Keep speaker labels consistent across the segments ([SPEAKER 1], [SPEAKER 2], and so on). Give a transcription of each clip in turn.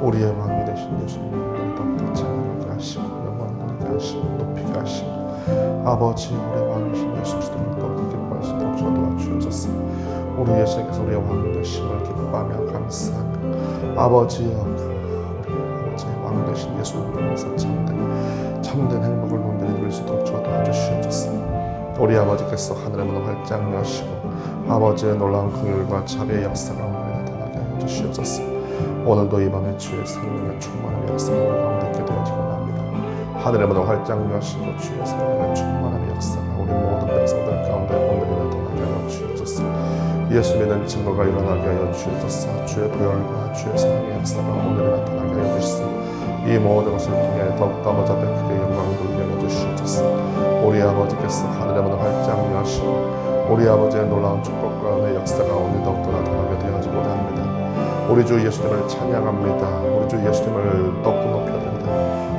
[SPEAKER 1] 우리의 왕이 되신 예수님을 더욱더 찬양하게 하시고 영광 돌리게 하시고 높이게 하시고 아버지 우리의 왕이신 예수 그리스도를 더욱더 기뻐할 수 있도록 도와주옵소서. 우리 예수님께서 우리의 왕 되심을 기뻐하며 감사하며 아버지여 우리 아버지의 왕 되신 예수님을 통해서 참된 행복을 논들이 누릴 수 있도록 도와주시옵소서. 우리 아버지께서 하늘의 문을 활짝 여시고 아버지의 놀라운 긍휼과 자비의 역사가 오늘 나타나게 하여 주시옵소서. 오늘도 이 밤에 주의 성령의 충만함의 역사가 우리 가운데 있게 되어지고 합니다. 하늘의 문을 활짝 여시고 주의 성령의 충만함의 역사가 우리 모든 백성들 가운데 오늘이 나타나게 하여 주시옵소서. 예수 믿는 증거가 일어나게 하여 주시옵소서. 주의 보혈과 주의 사랑의 역사가 오늘이 나타나게 하여 주시옵소서. 이 모든 것을 통해 더욱더 아버지 앞에 크게 영광을 돌리게 하여 주시옵소서. 우리 아버지께서 하늘의 문을 활짝 여시고 우리 아버지의 놀라운 축복과 은혜의 역사가 오늘 더욱더 나타나게 되어지고 합니다. 우리 주 예수님을 찬양합니다. 우리 주 예수님을 더욱더 높여드립니다.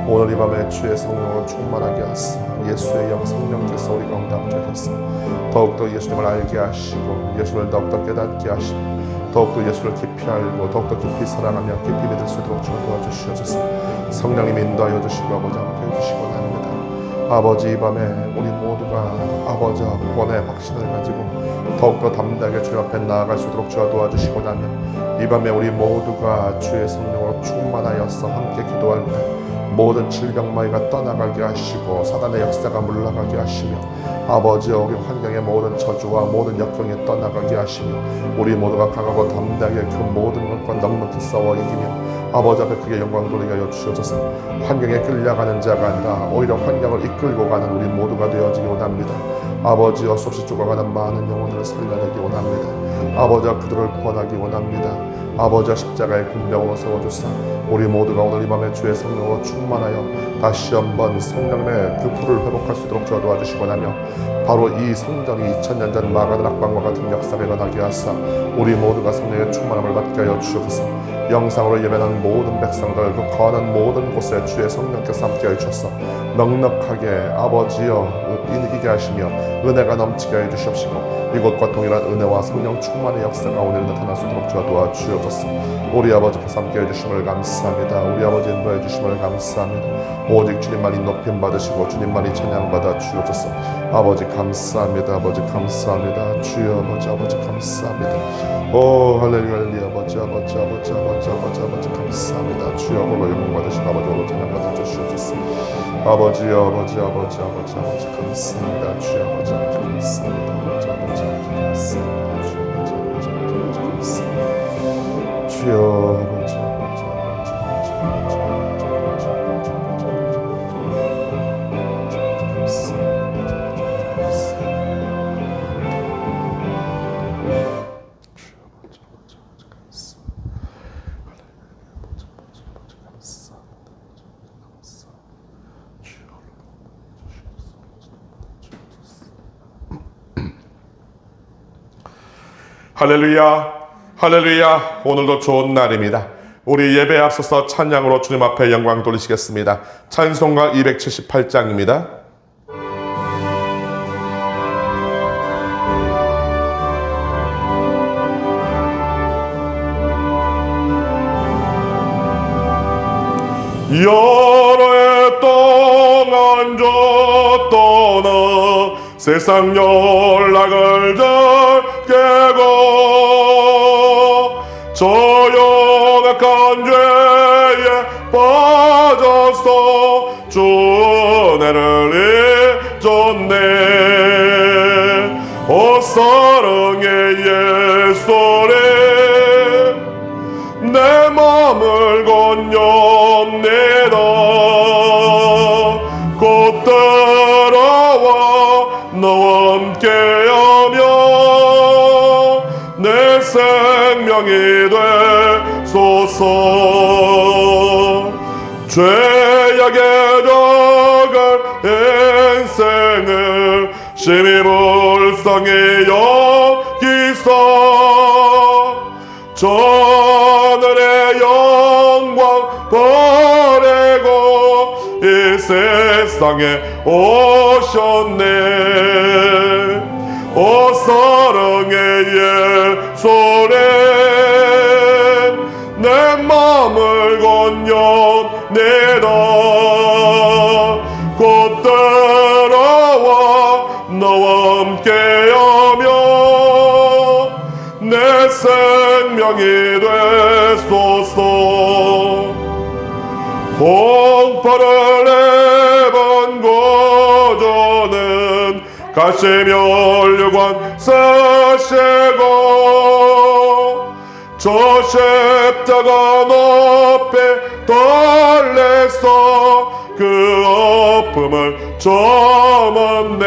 [SPEAKER 1] 오늘 이 밤에 주의 성령으로 충만하게 하사 예수의 영 성령께서 우리 가운데 함께 하셔서 더욱더 예수님을 알게 하시고 예수를 더욱더 깨닫게 하시고 더욱더 예수를 깊이 알고 더욱더 깊이 사랑하며 깊이 믿을 수 있도록 도와주시옵소서. 성령님 인도하여 주시고 아버지 함께 해주시고 합니다. 아버지 이 밤에 우리 모두가 아버지 구원의 확신을 가지고 더욱더 담대하게 주 앞에 나아갈 수 있도록 주와 도와주시고 나면 이 밤에 우리 모두가 주의 성령으로 충만하여서 함께 기도할 때 모든 질병마귀가 떠나가게 하시고 사단의 역사가 물러가게 하시며 아버지여 우리 환경의 모든 저주와 모든 역경이 떠나가게 하시며 우리 모두가 강하고 담대하게 그 모든 것과 넉넉히 싸워 이기며 아버지 앞에 크게 영광 돌리게 하여 주옵소서. 환경에 끌려가는 자가 아니라 오히려 환경을 이끌고 가는 우리 모두가 되어지기 원합니다. 아버지여 수없이 죽어가는 많은 영혼들을 살려내기 원합니다. 아버지여 그들을 구원하기 원합니다. 아버지여 십자가의 군병으로 세워주사 우리 모두가 오늘 이 밤에 주의 성령으로 충만하여 다시 한번 성령의 그 불을 회복할 수 있도록 주와 도와주시고 나며 바로 이 성전이 2000년 전 마가든 악방과 같은 역사가 일어나게 하사 우리 모두가 성령의 충만함을 받게 하여 주옵소서. 영상으로 예배하는 모든 백성들 그 거하는 모든 곳에 주의 성령께서 함께 하여 주셔서 넉넉하게 아버지여 이기게 하시며 은혜가 넘치게 하여 주시옵시고 이곳과 동일한 은혜와 성령 충만의 역사가 오늘 나타날 수 있도록 주와 도와주옵소서. 우리 아버지께서 함께 해주심을 감사합니다. 우리 아버지 인도해 주심을 감사합니다. 오직 주님만이 높임 받으시고 주님만이 찬양받아 주옵소서. 아버지 감사합니다. 아버지 감사합니다. 주여 아버지 감사합니다. 오 할렐루야 할렐루야 아버지 감사합니다. 주여 홀로 영광 받으시고 아버지 홀로 찬양받아 주시옵소서. 아버지여 아버지 감사합니다. 주여 아버지 감사합니다. 아버지 감사합니다. 주여 아버지 할렐루야 할렐루야. 오늘도 좋은 날입니다. 우리 예배에 앞서서 찬양으로 주님 앞에 영광 돌리시겠습니다. 찬송가 278장입니다. 여러 해 동안 줬던 세상 연락을 잘 깨고 저 연약한 죄에 빠져서 주 은혜를 잊었네. 오 사랑의 예수님 내 맘을 건넵니다. 곧 따라와 너와 함께하며 내 생명이 되소서. 죄악에 져갈 인생을 심히 불쌍히 여기사 저늘의 영광 버리고 이 세상에 오셨네. 오 사랑의 예수님 내 맘 마음을 건너내다 곧 따라와 너와 함께하며 내 생명이 되소서. 홍파를 내번거저는 가시면류관 쓰시고 저 십자가 높이 달래서 그 아픔을 참았네.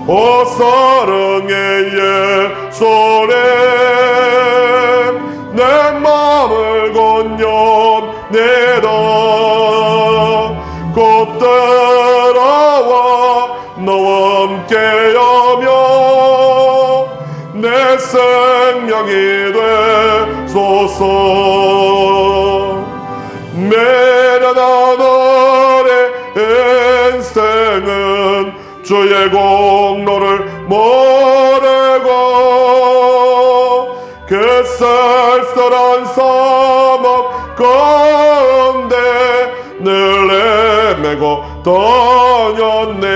[SPEAKER 1] 오 사랑의 예수님 내 맘을 건너내다 곧 따라와 너와 함께하며 내 생명이 되소서. 미련한 우리 인생은 주의 공로를 모르고 그 쓸쓸한 사막 가운데 늘 헤매고 다녔네.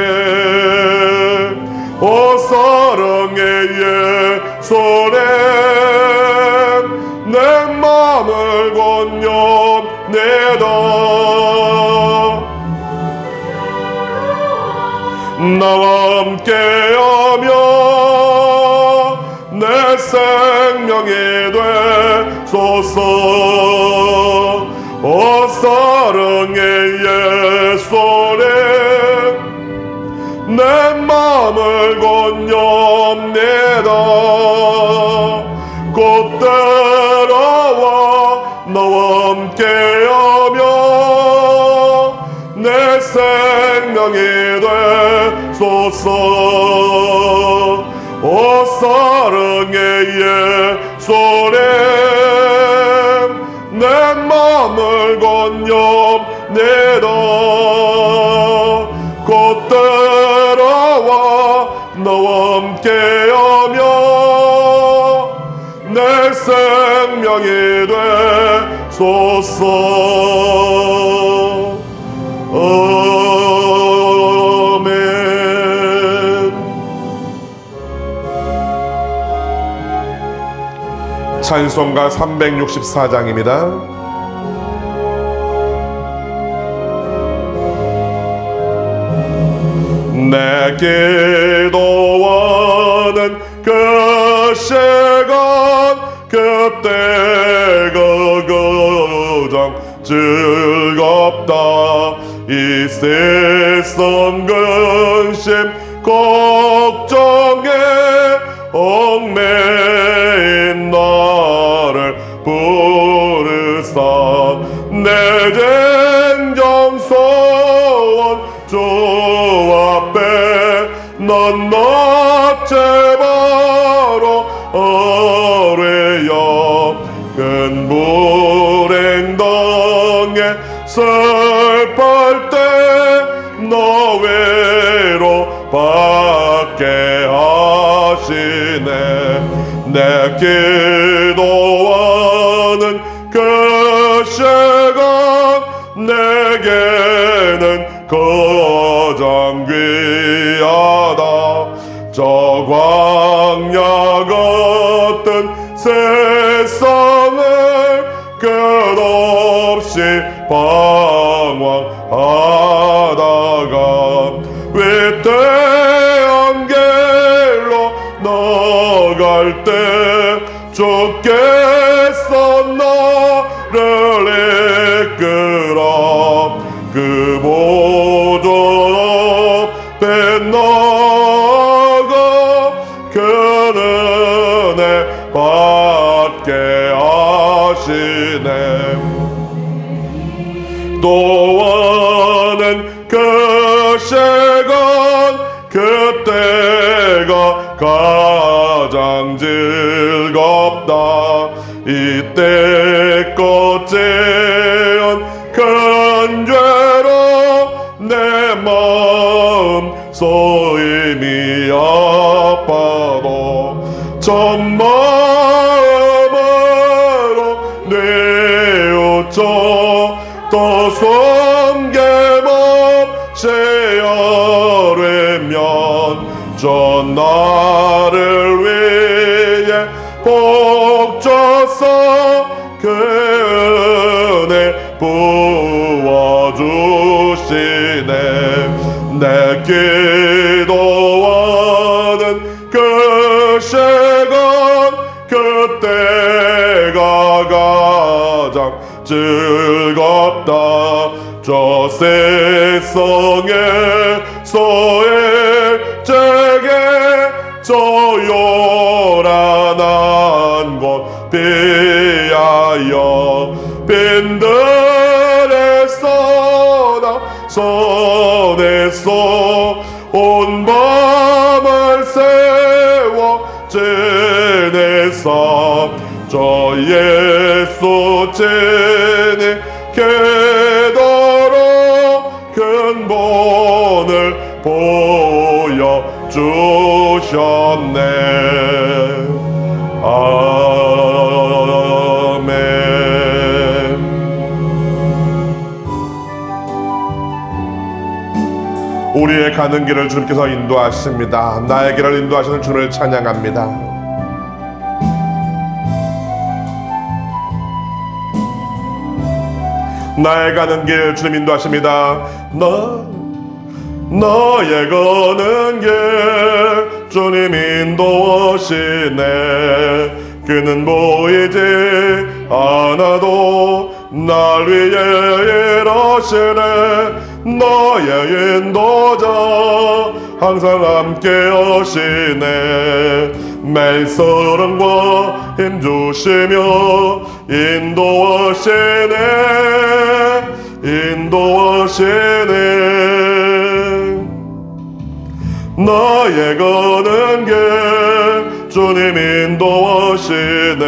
[SPEAKER 1] 오 사랑의 예수님 내 맘을 건너내다 나와 함께하며 내 생명이 되소서. 오 사랑의 예수님 내 맘을 건너내다 곧 따라와 너와 함께하며 내 생명이 되소서. 오 사랑의 예수님 내 맘을 건너내다 곧 따라와 너와 함께하며 내 생명이 되소서. 아멘. 찬송가 364장입니다. 내 기도하는 그 시간 그때가 가장 즐겁다. 이 세상 근심 걱정에 얽매인 나를 부르사 내 진정 소원 주 앞에 넌 낯에 바로 아뢰야 큰 불행당에 슬플 때 너 위로받게 하시네. 내 기도하는 그 시간 내게는 가장 귀하다. 저 광야 같은 세상을 끝없이 방황하다가 위대한 길로 나갈 때 주께서 나를 이끌어 그 보좌 앞에 나가 그 은혜 받게 하시네. 또하는 그 시간 그때가 가장 즐겁다. 이때 꽃제한 큰 죄로 내 마음 소임이 아파도 전 마음으로 내 멈춰 또 숨김없이 열으면 저 나를 위해 복 줘서 그 은혜 부어주시네. 내 기도하는 그 시간 그때가 가장 즐겁다. 저 세상에서의 제게 저 요란한 곳 비하여 빈들에서 나 손에서 온 밤을 세워 지내사 저 예수 지니 그토록 큰 본을 보여주셨네. 아멘. 우리의 가는 길을 주님께서 인도하십니다. 나의 길을 인도하시는 주님을 찬양합니다. 나의 가는 길 주님 인도하십니다. 나의 가는 길 주님 인도하시네. 그는 보이지 않아도 날 위해 일하시네. 나의 인도자 항상 함께 하시네. 매일 사랑과 힘 주시며 인도하시네. 인도하시네. 나의 가는 길 주님 인도하시네.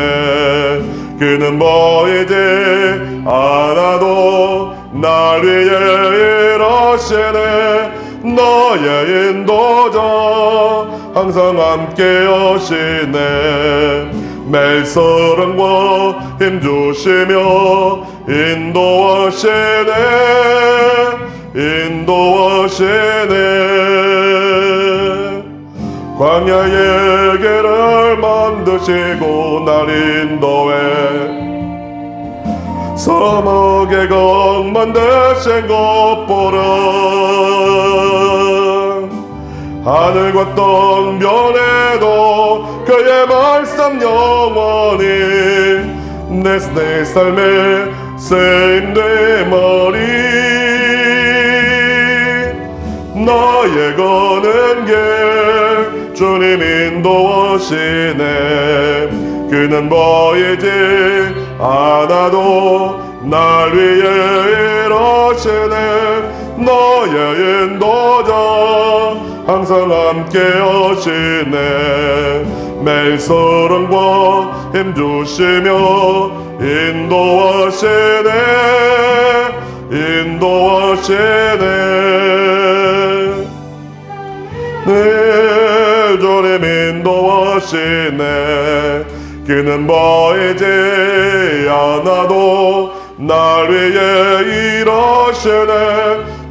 [SPEAKER 1] 그는 보이지 않아도 날 위해 일하시네. 나의 인도자 항상 함께 하시네. 매일 사랑과 힘 주시며 인도하시네. 인도하시네. 광야의 길을 만드시고 날 인도해 사막의 강 만드신 것 보라. 하늘과 땅 변해도 그의 말씀 영원히 내 삶의 쓰임되마리. 나의 가는 길 주님 인도하시네. 그는 보이지 않아도 날 위해 일하시네. 나의 인도자 항상 함께 하시네. 매일 사랑과 힘 주시며 인도하시네. 인도하시네. 늘 주님 인도하시네. 그는 보이지 않아도 날 위해 일하시네.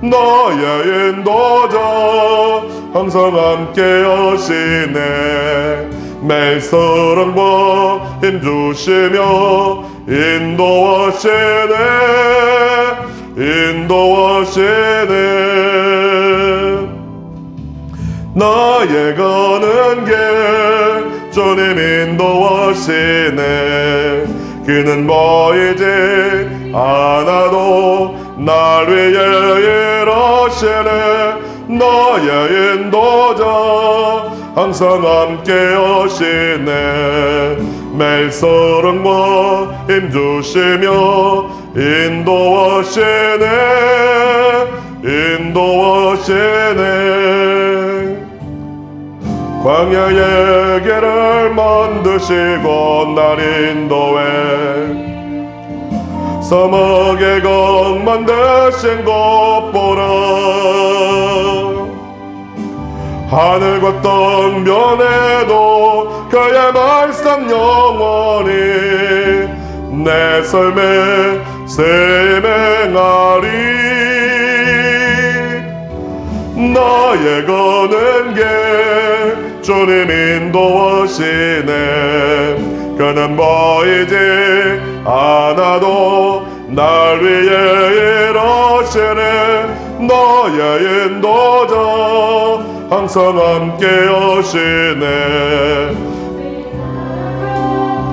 [SPEAKER 1] 나의 인도자 항상 함께 하시네. 매일 사랑과 힘 주시며 인도하시네. 인도하시네. 나의 가는 길 주님 인도하시네. 그는 보이지 않아도 날 위해 일하시네. 나의 인도자 항상 함께 하시네. 매일 사랑과 힘 주시며 인도하시네. 인도하시네. 광야의 길을 만드시고 날 인도해 사막의 강 만드신 것 보라. 하늘과 땅 변해도 그의 말씀 영원히 내 삶에 세맹하리. 나의 거는 게 주님 인도하시네. 그는 보이지 않아도 날 위해 일하시네. 나의 인도자 항상 함께 하시네.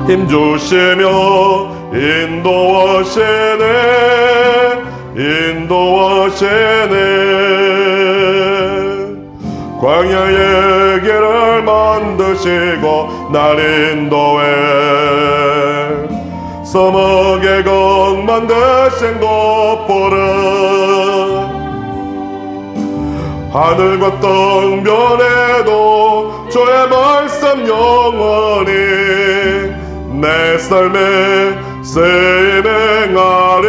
[SPEAKER 1] 힘주시며 인도하시네. 인도하시네. 광야의 길을 만드시고 날 인도해. 사막의 강 만드신 곳보라. 하늘과 땅 변해도 주의 말씀 영원히 내 삶에 세맹하리.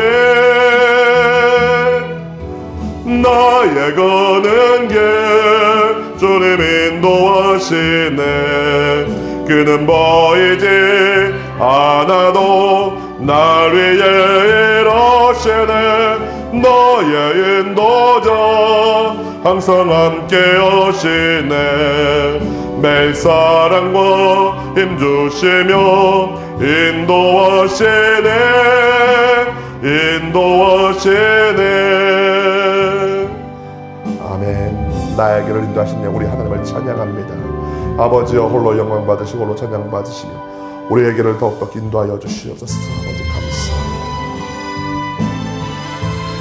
[SPEAKER 1] 나의 가는 길 주님 인도하시네. 그는 보이지 않아도 날 위해 일하시네. 너의 인도자 항상 함께 하시네. 매일 사랑과 힘주시며 인도하시네. 인도하시네. 아멘. 나의 길을 인도하시네. 우리 하나님을 찬양합니다. 아버지여 홀로 영광 받으시고 홀로 찬양 받으시며 우리의 길을 더욱더 인도하여 주시옵소서. 아버지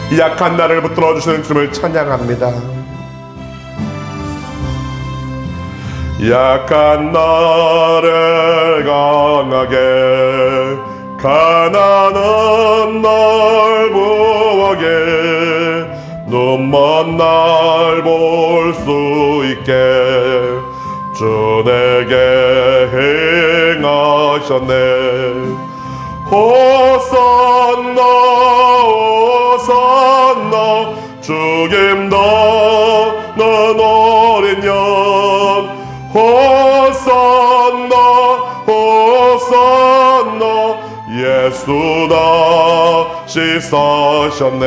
[SPEAKER 1] 감사합니다. 약한 나를 붙들어 주시는 주님을 찬양합니다. 약한 나를 강하게 가난한 날 부하게 눈먼 날 볼 수 있게 주 내게 행하셨네. 호산나 호산나 주님 너는 어린 양. 호산나 호산나 예수 다시 사셨네.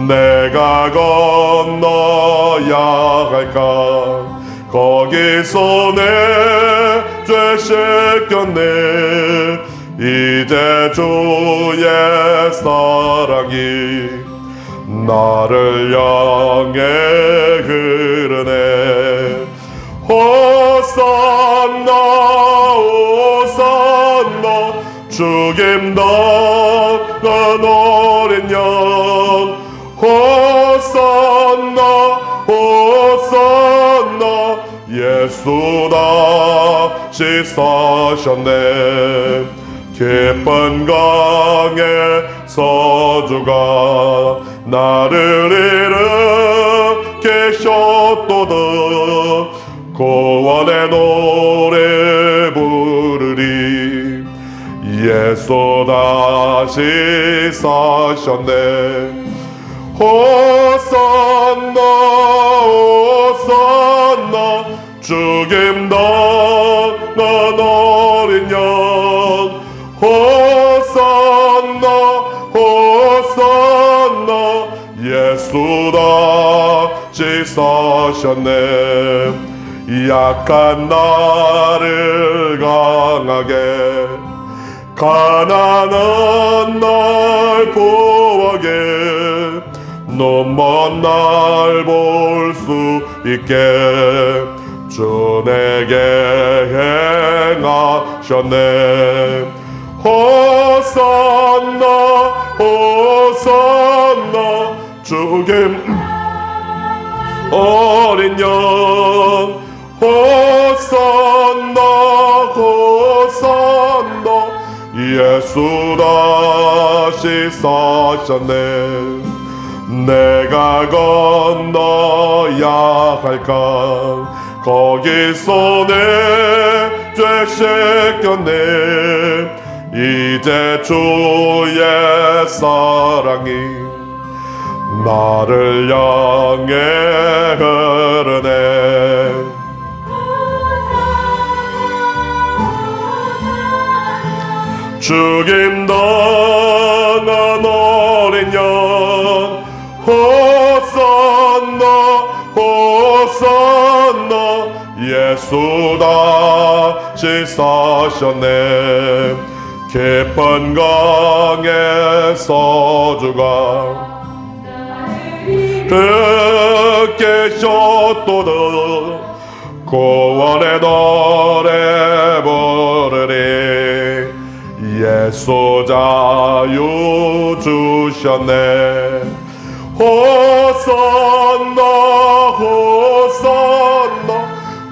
[SPEAKER 1] 내가 건너야 할까 거기서 내 죄 씻겼네. 이제 주의 사랑이 나를 향해 흐르네. 호산나 호산나 주님 너는 어린 양. 호산나 호산나 예수 다시 사셨네. 깊은 강에 서주가 나를 일으키셨도다. 구원의 노래 부르리. 예수 다시 사셨네. 호산나 호산나 주님 너는 어린 양. 호산나 호산나 예수 다시 사셨네. 약한 나를 강하게 가난한 날 보하게 눈먼 날 볼 수 있게 주 내게 행하셨네. 호산나 호산나 주님 어린 양. 호산나 호산나 예수 다시 사셨네. 내가 건너야 할까 거기서 내 죄 씻겼네. 이제 주의 사랑이 나를 향해 흐르네. 죽임 당한 어린 양 호산나 호산나 예수 다시 사셨네 깊은 강에서 주가 듣겠셨도다 구원의 노래 부르리 예수 자유 주셨네 호산나 호산나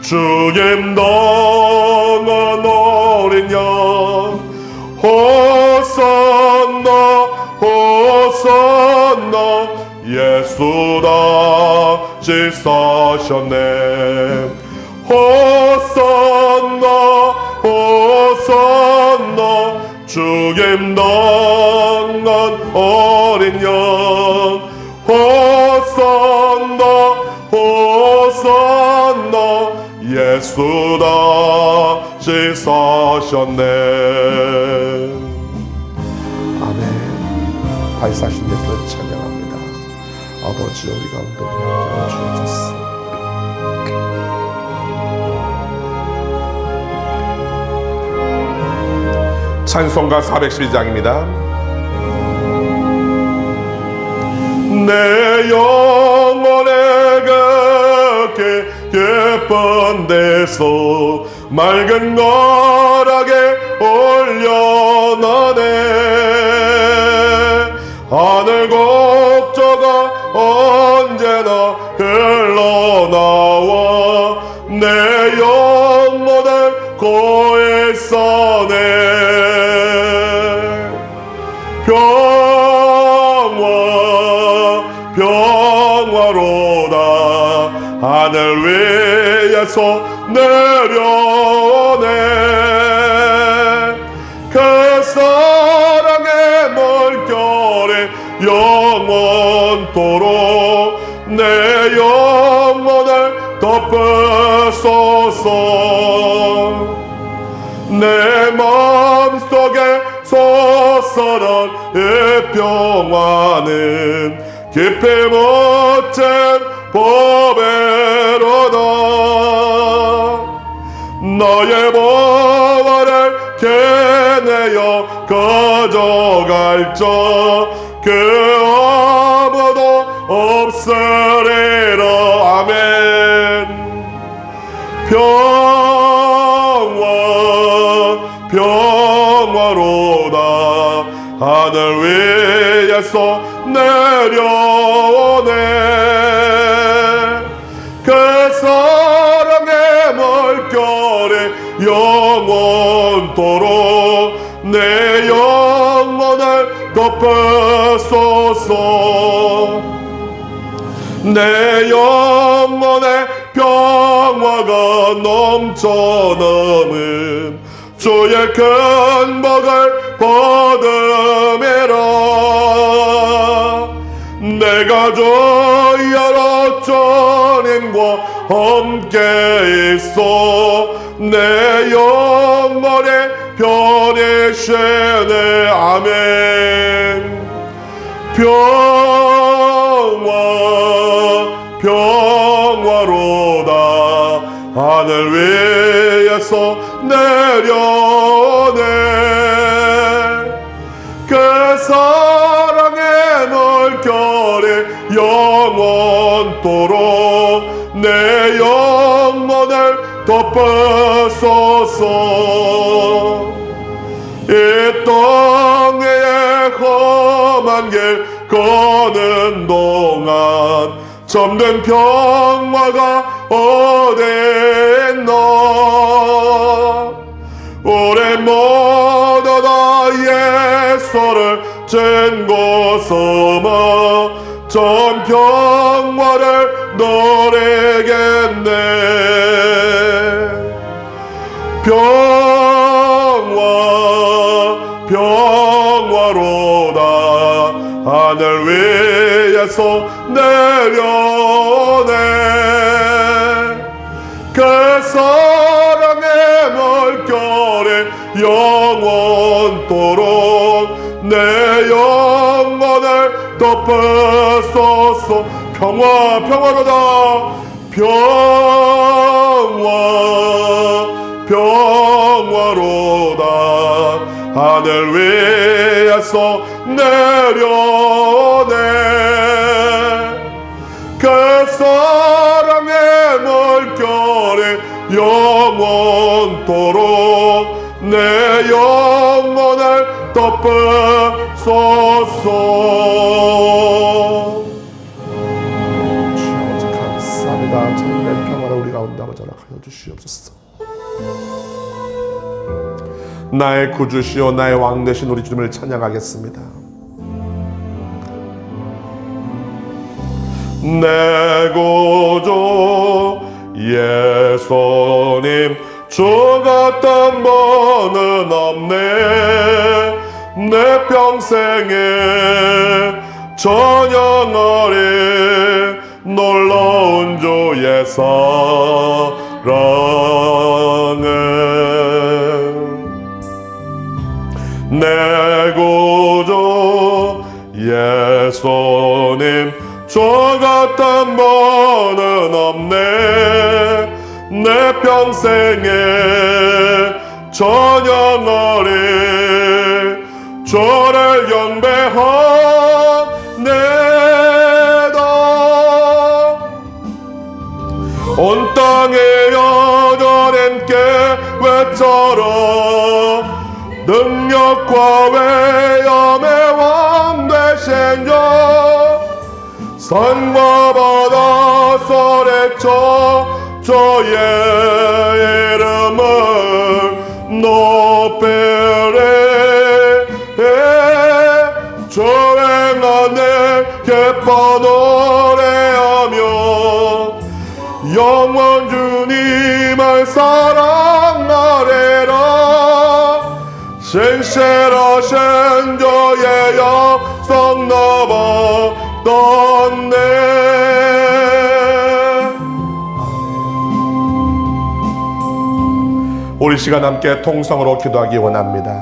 [SPEAKER 1] 주님 당한 어린 양 호산나 호산나 예수 다시 사셨네 호산나 호산나 주님 당한 어린 양 호산나 호산나 예수 다시 사셨네. 아멘. 발사신 예수를 찬양합니다. 아버지 우리 가운데 함께하여 주옵소서. 찬송가 412장입니다. 내 영혼에 그 깊은 데서 맑은 거락에 올려나네 하늘 곡조가 언제나 흘러나와 내 영혼을 고에 싸네 평화로다 하늘 위에서 내려오네 그 사랑의 물결에 영원토록 내 영혼을 덮으소서 내 마음속에 솟아난 이 평화는 깊이 묻힌 보배로다 너의 보화를 캐내어 가져갈 자 그 아무도 없으리라 아멘 평화로다 하늘 위에서 내려오네 그 사랑의 물결에 영원토록 내 영혼을 덮으소서 내 영혼에 평화가 넘쳐넘은 주의 큰 복을 받음이라 내가 주 여러 주님과 함께 있어 내 영혼에 편히 쉬네 아멘 평화로다 하늘 위에서 내려오네 그 사랑의 물결에 영원토록 내 영혼을 덮으소서 이 땅 위에 험한 길 걷는 동안 잠든 평화가 어디 있나 우리 모두 다 예수를 증거 삼아 전 평화를 누리겠네 평화로다 하늘 위에서 내려오네 그 사랑의 물결에 영원 영원토록 내 영혼을 덮으소서. 평화로다. 평화로다. 하늘 위에서 내려오네. 그 사랑의 물결이 영원토록 내 영혼을 덮으소서. 주여 아버지 감사합니다. 참된 평화를 우리 가운데 아버지 허락하여 주시옵소서. 나의 구주시오 나의 왕 되신 우리 주님을 찬양하겠습니다. 내 구주 예수님 주 같은 분은 없네. 내 평생에 전영하리 놀라운 주의 사랑을. 내 구주 예수님 주 같은 분은 없네. 내 평생에 전영하리 주를 경배하네다. 온 땅에 여전함께 외쳐라. 능력과 외엄의 왕 되신 자 산과 바다 소리쳐 주의 이름을 높이리. 주의 안에 기뻐 노래하며 영원 주님을 사랑하리라. 신실하신 주의 약속 넘어떴네. 우리 시간 함께 통성으로 기도하기 원합니다.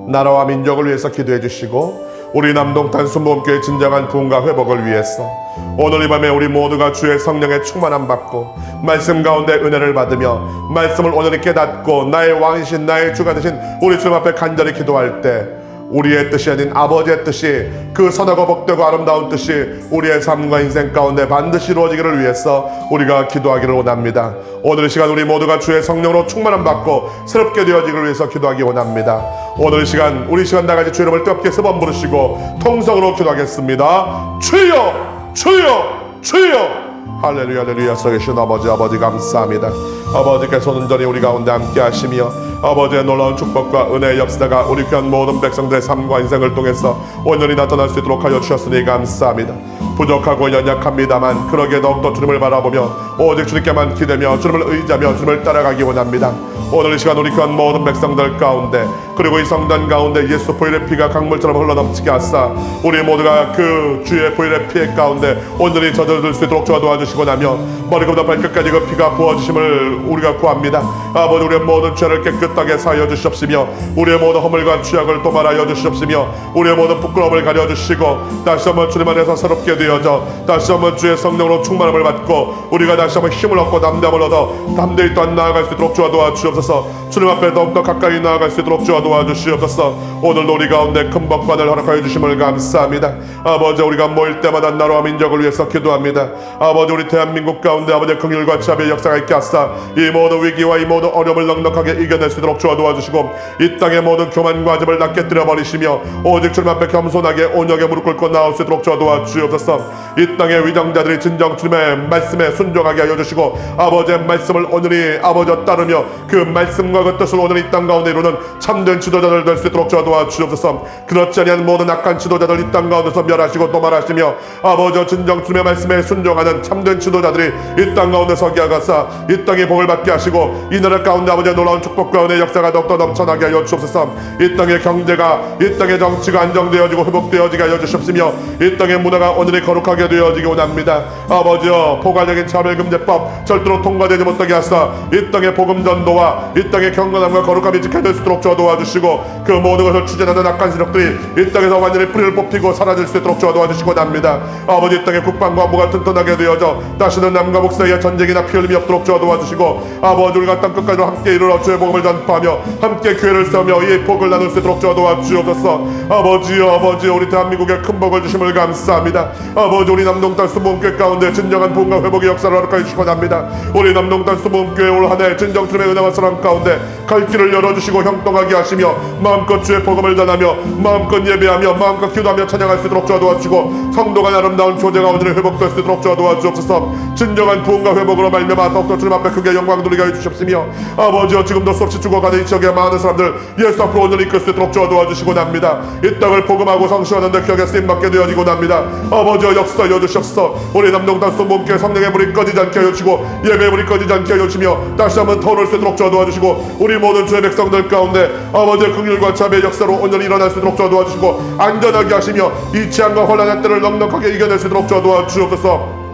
[SPEAKER 1] 나라와 민족을 위해서 기도해 주시고 우리 남동탄 순복음교회 진정한 부흥과 회복을 위해서 오늘 이 밤에 우리 모두가 주의 성령의 충만함 받고 말씀 가운데 은혜를 받으며 말씀을 온전히 깨닫고 나의 왕이신 나의 주가 되신 우리 주님 앞에 간절히 기도할 때 우리의 뜻이 아닌 아버지의 뜻이 그 선하고 복되고 아름다운 뜻이 우리의 삶과 인생 가운데 반드시 이루어지기를 위해서 우리가 기도하기를 원합니다. 오늘 이 시간 우리 모두가 주의 성령으로 충만함 받고 새롭게 되어지기를 위해서 기도하기 원합니다. 오늘 이 시간 우리 시간 나같이 주의 이름을 뜨겁게 세 번 부르시고 통성으로 기도하겠습니다. 주여 주여 주여. 할렐루야 할렐루야. 살아계신 아버지 감사합니다. 아버지께서 온전히 우리 가운데 함께 하시며 아버지의 놀라운 축복과 은혜의 역사가 우리 귀한 모든 백성들의 삶과 인생을 통해서 온전히 나타날 수 있도록 하여 주셨으니 감사합니다. 부족하고 연약합니다만 그러기에 더욱더 주님을 바라보며 오직 주님께만 기대며 주님을 의지하며 주님을 따라가기 원합니다. 오늘 이 시간 우리 귀한 모든 백성들 가운데 그리고 이 성전 가운데 예수 보혈의 피가 강물처럼 흘러넘치게 하사 우리 모두가 그 주의 보혈의 피의 가운데 온전히 젖어들 수 있도록 도와주시고 나며 머리부터 발끝까지 그 피가 부어주심을 우리가 구합니다. 아버지 우리의 모든 죄를 깨끗하게 사하여 주시옵시며 우리의 모든 허물과 죄악을 도말하여 주시옵시며 우리의 모든 부끄러움을 가려주시고 다시 한번 주님 안에서 새롭게 되어져 다시 한번 주의 성령으로 충만함을 받고 우리가 다시 한번 힘을 얻고 담대함을 얻어 담대히 또한 나아갈 수 있도록 도와주시옵소서. 주님 앞에 더욱더 가까이 나아갈 수 있도록 도와주시옵소서. 오늘도 우리 가운데 큰 복관을 허락하여 주심을 감사합니다. 아버지 우리가 모일 때마다 나라와 민족을 위해서 기도합니다. 아버지 우리 대한민국 가운데 아버지 긍휼과 자비의 역사가 있게 하사 이 모든 위기와 이 모든 어려움을 넉넉하게 이겨낼 수 있도록 도와주시고 이 땅의 모든 교만과 짐을 다 깨뜨려 버리시며 오직 주님 앞에 겸손하게 온유하게 무릎 꿇고 나올 수 있도록 도와주시옵소서. 이 땅의 위정자들이 진정 주님의 말씀에 순종하게 하여 주시고 아버지의 말씀을 오늘이 아버지 따르며 그 말씀과 그 뜻을 오늘 이 땅 가운데 이루는 참된 지도자들 될 수 있도록 도와주시옵소서. 그렇지 아니한 모든 악한 지도자들 이 땅 가운데서 멸하시고 도말하시며 아버지 진정 주님의 말씀에 순종하는 참된 지도자들이 이 땅 가운데 서게 하가사 이 땅에 복을 받게 하시고 이 나라 가운데 아버지의 놀라운 축복과 은혜의 역사가 더욱더 넘쳐나게 하여 주옵소서. 이 땅의 경제가 이 땅의 정치가 안정되어지고 회복되어지게 하여 주시옵시며 이 땅의 문화가 오늘이 거룩하게 되어지기 원합니다. 아버지여 포괄적인 차별금제법 절대로 통과되지 못하게 하사 이 땅의 복음 전도와 이 땅의 경건함과 거룩함이 지켜질 수 있도록 도와주시옵소서. 도와주시고 그 모든 것을 추진하는 악한 세력들이 이 땅에서 완전히 뿌리를 뽑히고 사라질 수 있도록 도와주시고 합니다. 아버지, 이 땅의 국방과 안보가 튼튼하게 되어져 다시는 남과 북 사이에 전쟁이나 피 흘림이 없도록 도와주시고 아버지, 우리가 땅 끝까지 함께 이르러 주의 복음을 전파하며 함께 교회를 세우며 이 복을 나눌 수 있도록 도와주옵소서. 아버지, 우리 대한민국에 큰 복을 주심을 감사합니다. 아버지, 우리 남동땅 수목교회 가운데 진정한 부흥과 회복의 역사를 허락하여 주시고 합니다. 우리 남동땅 수목교회 올 한해 진정 주님의 은혜와 사랑 가운데 갈 길을 열어주시고 형통하게 하시며 마음껏 주의 복음을 전하며 마음껏 예배하며 마음껏 기도하며 찬양할 수 있도록 도와주시고 성도가 아름다운 교제가 온전히 회복될 수 있도록 도와주옵소서. 진정한 부흥과 회복으로 말미암아 더욱더 주님 앞에 크게 영광 돌리게 하여 주시옵시며 아버지여, 지금도 수없이 죽어가는 이 지역의 많은 사람들 예수 앞으로 온전히 이끌 수 있도록 도와주시고 납니다. 이 땅을 복음하고 성취하는데 기억에 쓰임받게 되어지고 납니다. 아버지여, 역사여 주시옵소서. 우리 남동땅 수목교회 성령의 불이 꺼지지 않게 하여 주시고 예배의 불이 꺼지지 않게 하여 주시며 다시 한번 더 오를 수 있도록 도와주시고 우리 모든 주의 백성들 가운데 아버지의 긍휼과 자비의 역사로 온전히 일어날 수 있도록 도와주시고 안전하게 하시며 이 재앙과 혼란의 때를 넉넉하게 이겨낼 수 있도록 도와주옵소서.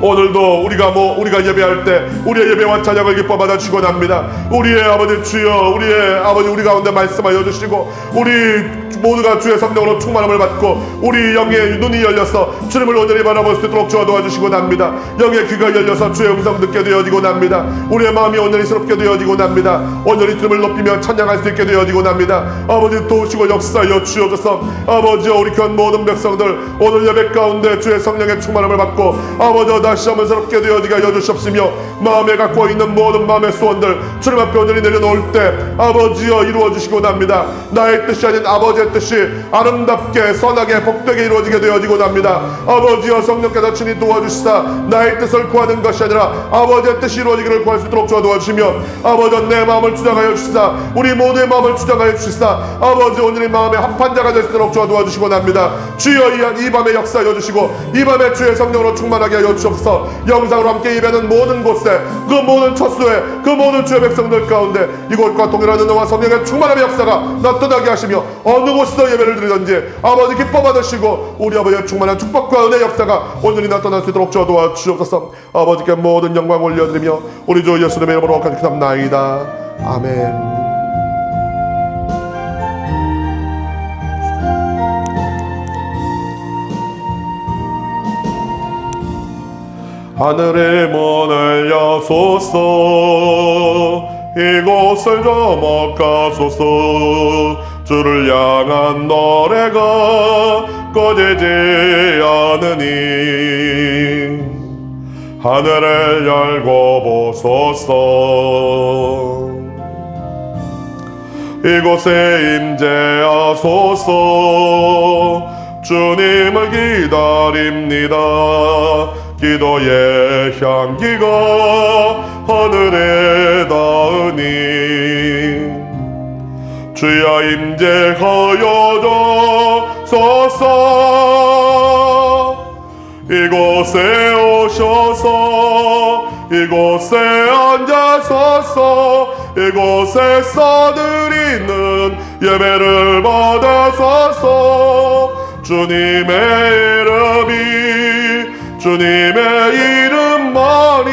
[SPEAKER 1] 오늘도 우리가 예배할 때 우리의 예배와 찬양을 기뻐 받아 주시고 납니다. 우리의 아버지 주여, 우리의 아버지, 우리 가운데 말씀하여 주시고 우리 모두가 주의 성령으로 충만함을 받고 우리 영의 눈이 열려서 주님을 온전히 바라볼 수 있도록 도와주시고 납니다. 영의 귀가 열려서 주의 음성 듣게 되어지고 납니다. 우리의 마음이 온전히 새롭게 되어지고 납니다. 온전히 주님을 높이며 찬양할 수 있게 되어지고 납니다. 아버지, 도우시고 역사여 주옵소서. 아버지, 우리 교회 모든 백성들 오늘 예배 가운데 주의 성령의 충만함을 받고 아버지 다시 한번 새롭게 되어지게 하여 주시옵시며 마음에 갖고 있는 모든 마음의 소원들 주님 앞에 온전히 내려놓을 때 아버지여 이루어 주시고 납니다. 나의 뜻이 아닌 아버지의 뜻이 아름답게 선하게 복되게 이루어지게 되어지고 납니다. 아버지여, 성령께서 친히 도와주시사 나의 뜻을 구하는 것이 아니라 아버지의 뜻이 이루어지기를 구할 수 있도록 도와주시며 아버지, 내 마음을 주장하여 주시사 우리 모두의 마음을 주장하여 주시사 아버지, 온전히 마음의 합한 자가 될 수 있도록 도와주시고 납니다. 주여, 이 밤에 역사하여 주시고 이 밤에 주의 성령으로 충만하게 하여 주옵소서. 영상으로 함께 예배하는 모든 곳에 그 모든 처수에 그 모든 주의 백성들 가운데 이곳과 동일한 은혜와 성령의 충만함의 역사가 나타나게 하시며 어느 곳에서 예배를 드리든지 아버지 기뻐 받으시고 우리 아버지의 충만한 축복과 은혜의 역사가 온전히 나타날 수 있도록 도와주옵소서. 아버지께 모든 영광 올려드리며 우리 주 예수님의 이름으로 간직합나이다. 아멘. 하늘의 문을 여소서, 이곳을 저먹가소서. 주를 향한 노래가 꺼지지 않으니 하늘을 열고 보소서. 이곳에 임재하소서. 주님을 기다립니다. 기도의 향기가 하늘에 닿으니 주여 임재하여 주소서. 이곳에 오셔서 이곳에 앉아서서 이곳에서 드리는 예배를 받아서서 주님의 이름만이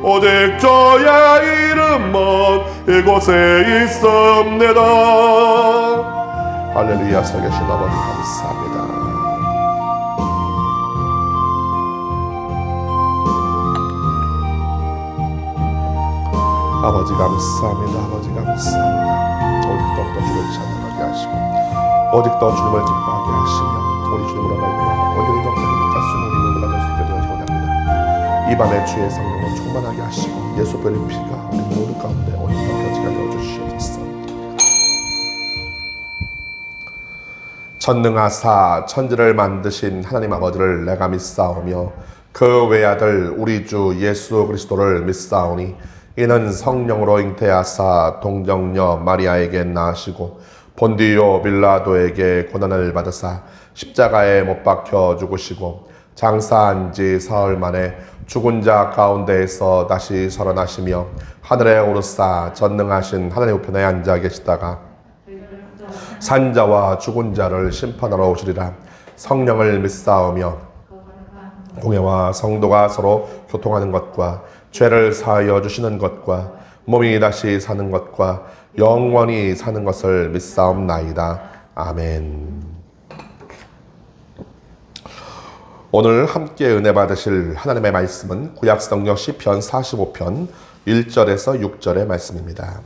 [SPEAKER 1] 오직 저의 이름만 이곳에 있습니다. 할렐루야. 살계신 아버지 감사합니다. 아버지 감사합니다. 아버지 감사합니다. 오직 더욱더 주를 찬양하게 하시고 오직 더 주님을 기뻐하게 하시며 우리 주님으로 말미암아 온전히 더 행복할 수 있는 우리 모두가 될 수 있게 되어지고 납니다. 이 밤에 주의 성령을 충만하게 하시고 예수의 피가 우리 모두 가운데 오늘도 펴지게 하여 주시옵소서. 전능하사 천지를 만드신 하나님 아버지를 내가 믿사오며 그 외아들 우리 주 예수 그리스도를 믿사오니 이는 성령으로 잉태하사 동정녀 마리아에게 낳으시고 본디오 빌라도에게 고난을 받으사 십자가에 못 박혀 죽으시고 장사한 지 사흘 만에 죽은 자 가운데에서 다시 살아나시며 하늘에 오르사 전능하신 하나님 우편에 앉아 계시다가 산자와 죽은 자를 심판하러 오시리라. 성령을 믿사오며 공회와 성도가 서로 교통하는 것과 죄를 사하여 주시는 것과 몸이 다시 사는 것과 영원히 사는 것을 믿사옵나이다. 아멘. 오늘 함께 은혜 받으실 하나님의 말씀은 구약성경 시편 45편 1절에서 6절의 말씀입니다.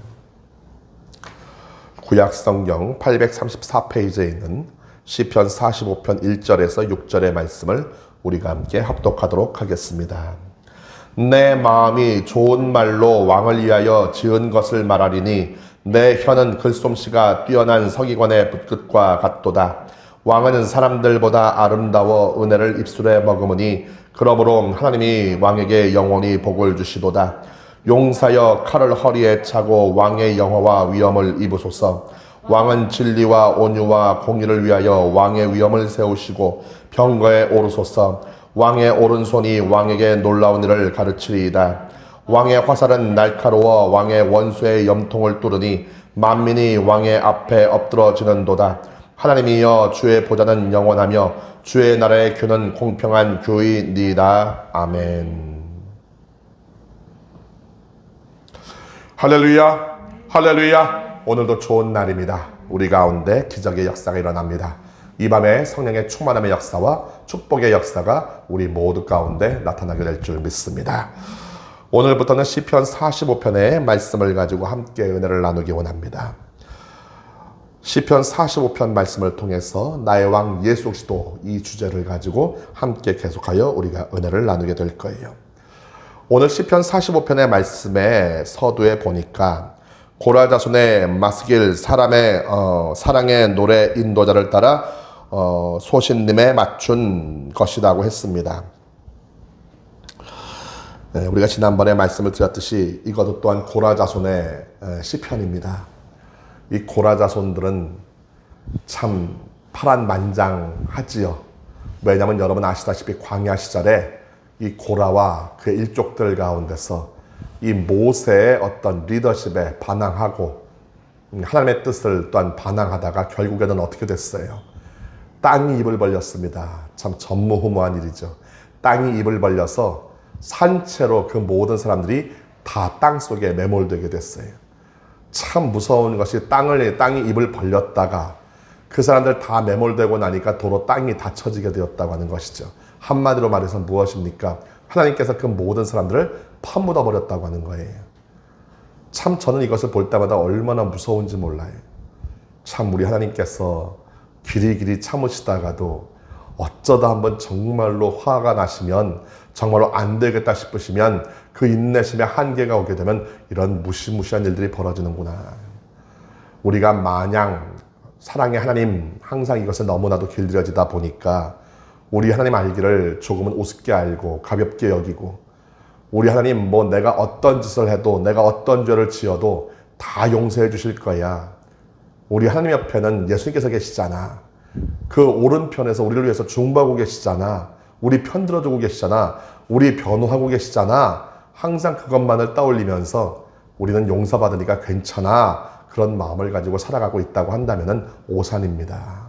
[SPEAKER 1] 구약성경 834페이지에 있는 시편 45편 1절에서 6절의 말씀을 우리가 함께 합독하도록 하겠습니다. 내 마음이 좋은 말로 왕을 위하여 지은 것을 말하리니 내 혀는 글솜씨가 뛰어난 서기관의 붓끝과 같도다. 왕은 사람들보다 아름다워 은혜를 입술에 머금으니 그러므로 하나님이 왕에게 영원히 복을 주시도다. 용사여 칼을 허리에 차고 왕의 영화와 위엄을 입으소서. 왕은 진리와 온유와 공의를 위하여 왕의 위엄을 세우시고 병거에 오르소서. 왕의 오른손이 왕에게 놀라운 일을 가르치리이다. 왕의 화살은 날카로워 왕의 원수의 염통을 뚫으니 만민이 왕의 앞에 엎드러지는도다. 하나님이여 주의 보좌는 영원하며 주의 나라의 규는 공평한 규이니이다. 아멘. 할렐루야, 할렐루야. 오늘도 좋은 날입니다. 우리 가운데 기적의 역사가 일어납니다. 이 밤에 성령의 충만함의 역사와 축복의 역사가 우리 모두 가운데 나타나게 될 줄 믿습니다. 오늘부터는 시편 45편의 말씀을 가지고 함께 은혜를 나누기 원합니다. 시편 45편 말씀을 통해서 나의 왕 예수 그리스도 이 주제를 가지고 함께 계속하여 우리가 은혜를 나누게 될 거예요. 오늘 시편 45편의 말씀에 서두에 보니까 고라 자손의 마스길 사람의 사랑의 노래 인도자를 따라 소신님에 맞춘 것이라고 했습니다. 우리가 지난번에 말씀을 드렸듯이 이것도 또한 고라 자손의 시편입니다. 이 고라 자손들은 참 파란만장하지요. 왜냐하면 여러분 아시다시피 광야 시절에 이 고라와 그 일족들 가운데서 이 모세의 어떤 리더십에 반항하고 하나님의 뜻을 또한 반항하다가 결국에는 어떻게 됐어요? 땅이 입을 벌렸습니다. 참 전무후무한 일이죠. 땅이 입을 벌려서 산채로 그 모든 사람들이 다 땅 속에 매몰되게 됐어요. 참 무서운 것이 땅이 입을 벌렸다가 그 사람들 다 매몰되고 나니까 도로 땅이 닫혀지게 되었다고 하는 것이죠. 한마디로 말해서 무엇입니까? 하나님께서 그 모든 사람들을 파묻어 버렸다고 하는 거예요. 참 저는 이것을 볼 때마다 얼마나 무서운지 몰라요. 참 우리 하나님께서 길이길이 참으시다가도 어쩌다 한번 정말로 화가 나시면 정말로 안 되겠다 싶으시면 그 인내심의 한계가 오게 되면 이런 무시무시한 일들이 벌어지는구나. 우리가 마냥 사랑의 하나님 항상 이것을 너무나도 길들여지다 보니까 우리 하나님 알기를 조금은 우습게 알고 가볍게 여기고 우리 하나님 뭐 내가 어떤 짓을 해도 내가 어떤 죄를 지어도 다 용서해 주실 거야. 우리 하나님 옆에는 예수님께서 계시잖아. 그 오른편에서 우리를 위해서 중보하고 계시잖아. 우리 편 들어주고 계시잖아. 우리 변호하고 계시잖아. 항상 그것만을 떠올리면서 우리는 용서받으니까 괜찮아. 그런 마음을 가지고 살아가고 있다고 한다면 오산입니다.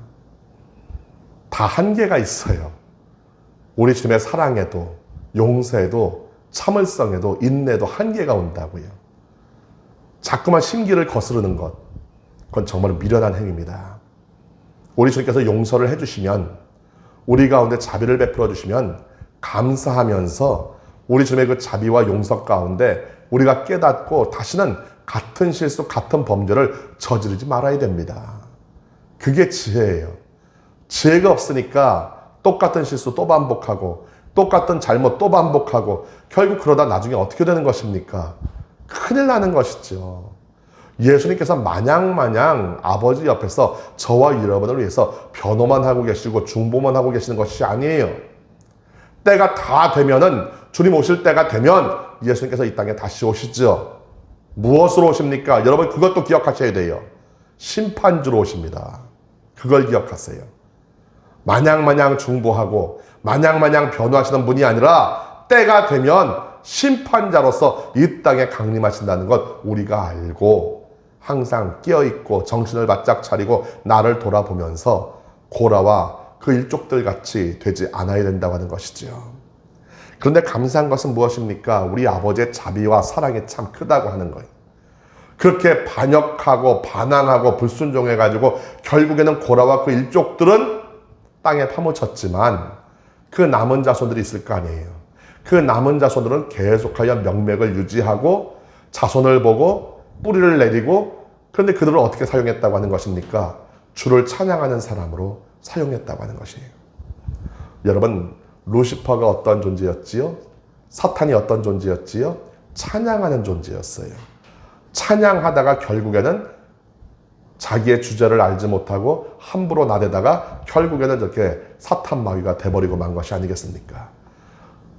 [SPEAKER 1] 다 한계가 있어요. 우리 주님의 사랑에도 용서에도 참을성에도 인내도 한계가 온다고요. 자꾸만 심기를 거스르는 것, 그건 정말 미련한 행위입니다. 우리 주님께서 용서를 해주시면 우리 가운데 자비를 베풀어 주시면 감사하면서 우리 주님의 그 자비와 용서 가운데 우리가 깨닫고 다시는 같은 실수, 같은 범죄를 저지르지 말아야 됩니다. 그게 지혜예요. 지혜가 없으니까 똑같은 실수 또 반복하고 똑같은 잘못 또 반복하고 결국 그러다 나중에 어떻게 되는 것입니까? 큰일 나는 것이죠. 예수님께서 마냥 아버지 옆에서 저와 여러분을 위해서 변호만 하고 계시고 중보만 하고 계시는 것이 아니에요. 때가 다 되면은 주님 오실 때가 되면 예수님께서 이 땅에 다시 오시죠. 무엇으로 오십니까? 여러분 그것도 기억하셔야 돼요. 심판주로 오십니다. 그걸 기억하세요. 마냥 중보하고 마냥 변호하시는 분이 아니라 때가 되면 심판자로서 이 땅에 강림하신다는 것 우리가 알고 항상 깨어있고 정신을 바짝 차리고 나를 돌아보면서 고라와 그 일족들 같이 되지 않아야 된다고 하는 것이죠. 그런데 감사한 것은 무엇입니까? 우리 아버지의 자비와 사랑이 참 크다고 하는 거예요. 그렇게 반역하고 반항하고 불순종해가지고 결국에는 고라와 그 일족들은 땅에 파묻혔지만 그 남은 자손들이 있을 거 아니에요. 그 남은 자손들은 계속하여 명맥을 유지하고 자손을 보고 뿌리를 내리고, 그런데 그들을 어떻게 사용했다고 하는 것입니까? 주를 찬양하는 사람으로 사용했다고 하는 것이에요. 여러분, 루시퍼가 어떤 존재였지요? 사탄이 어떤 존재였지요? 찬양하는 존재였어요. 찬양하다가 결국에는 자기의 주제를 알지 못하고 함부로 나대다가 결국에는 저렇게 사탄 마귀가 돼버리고 만 것이 아니겠습니까?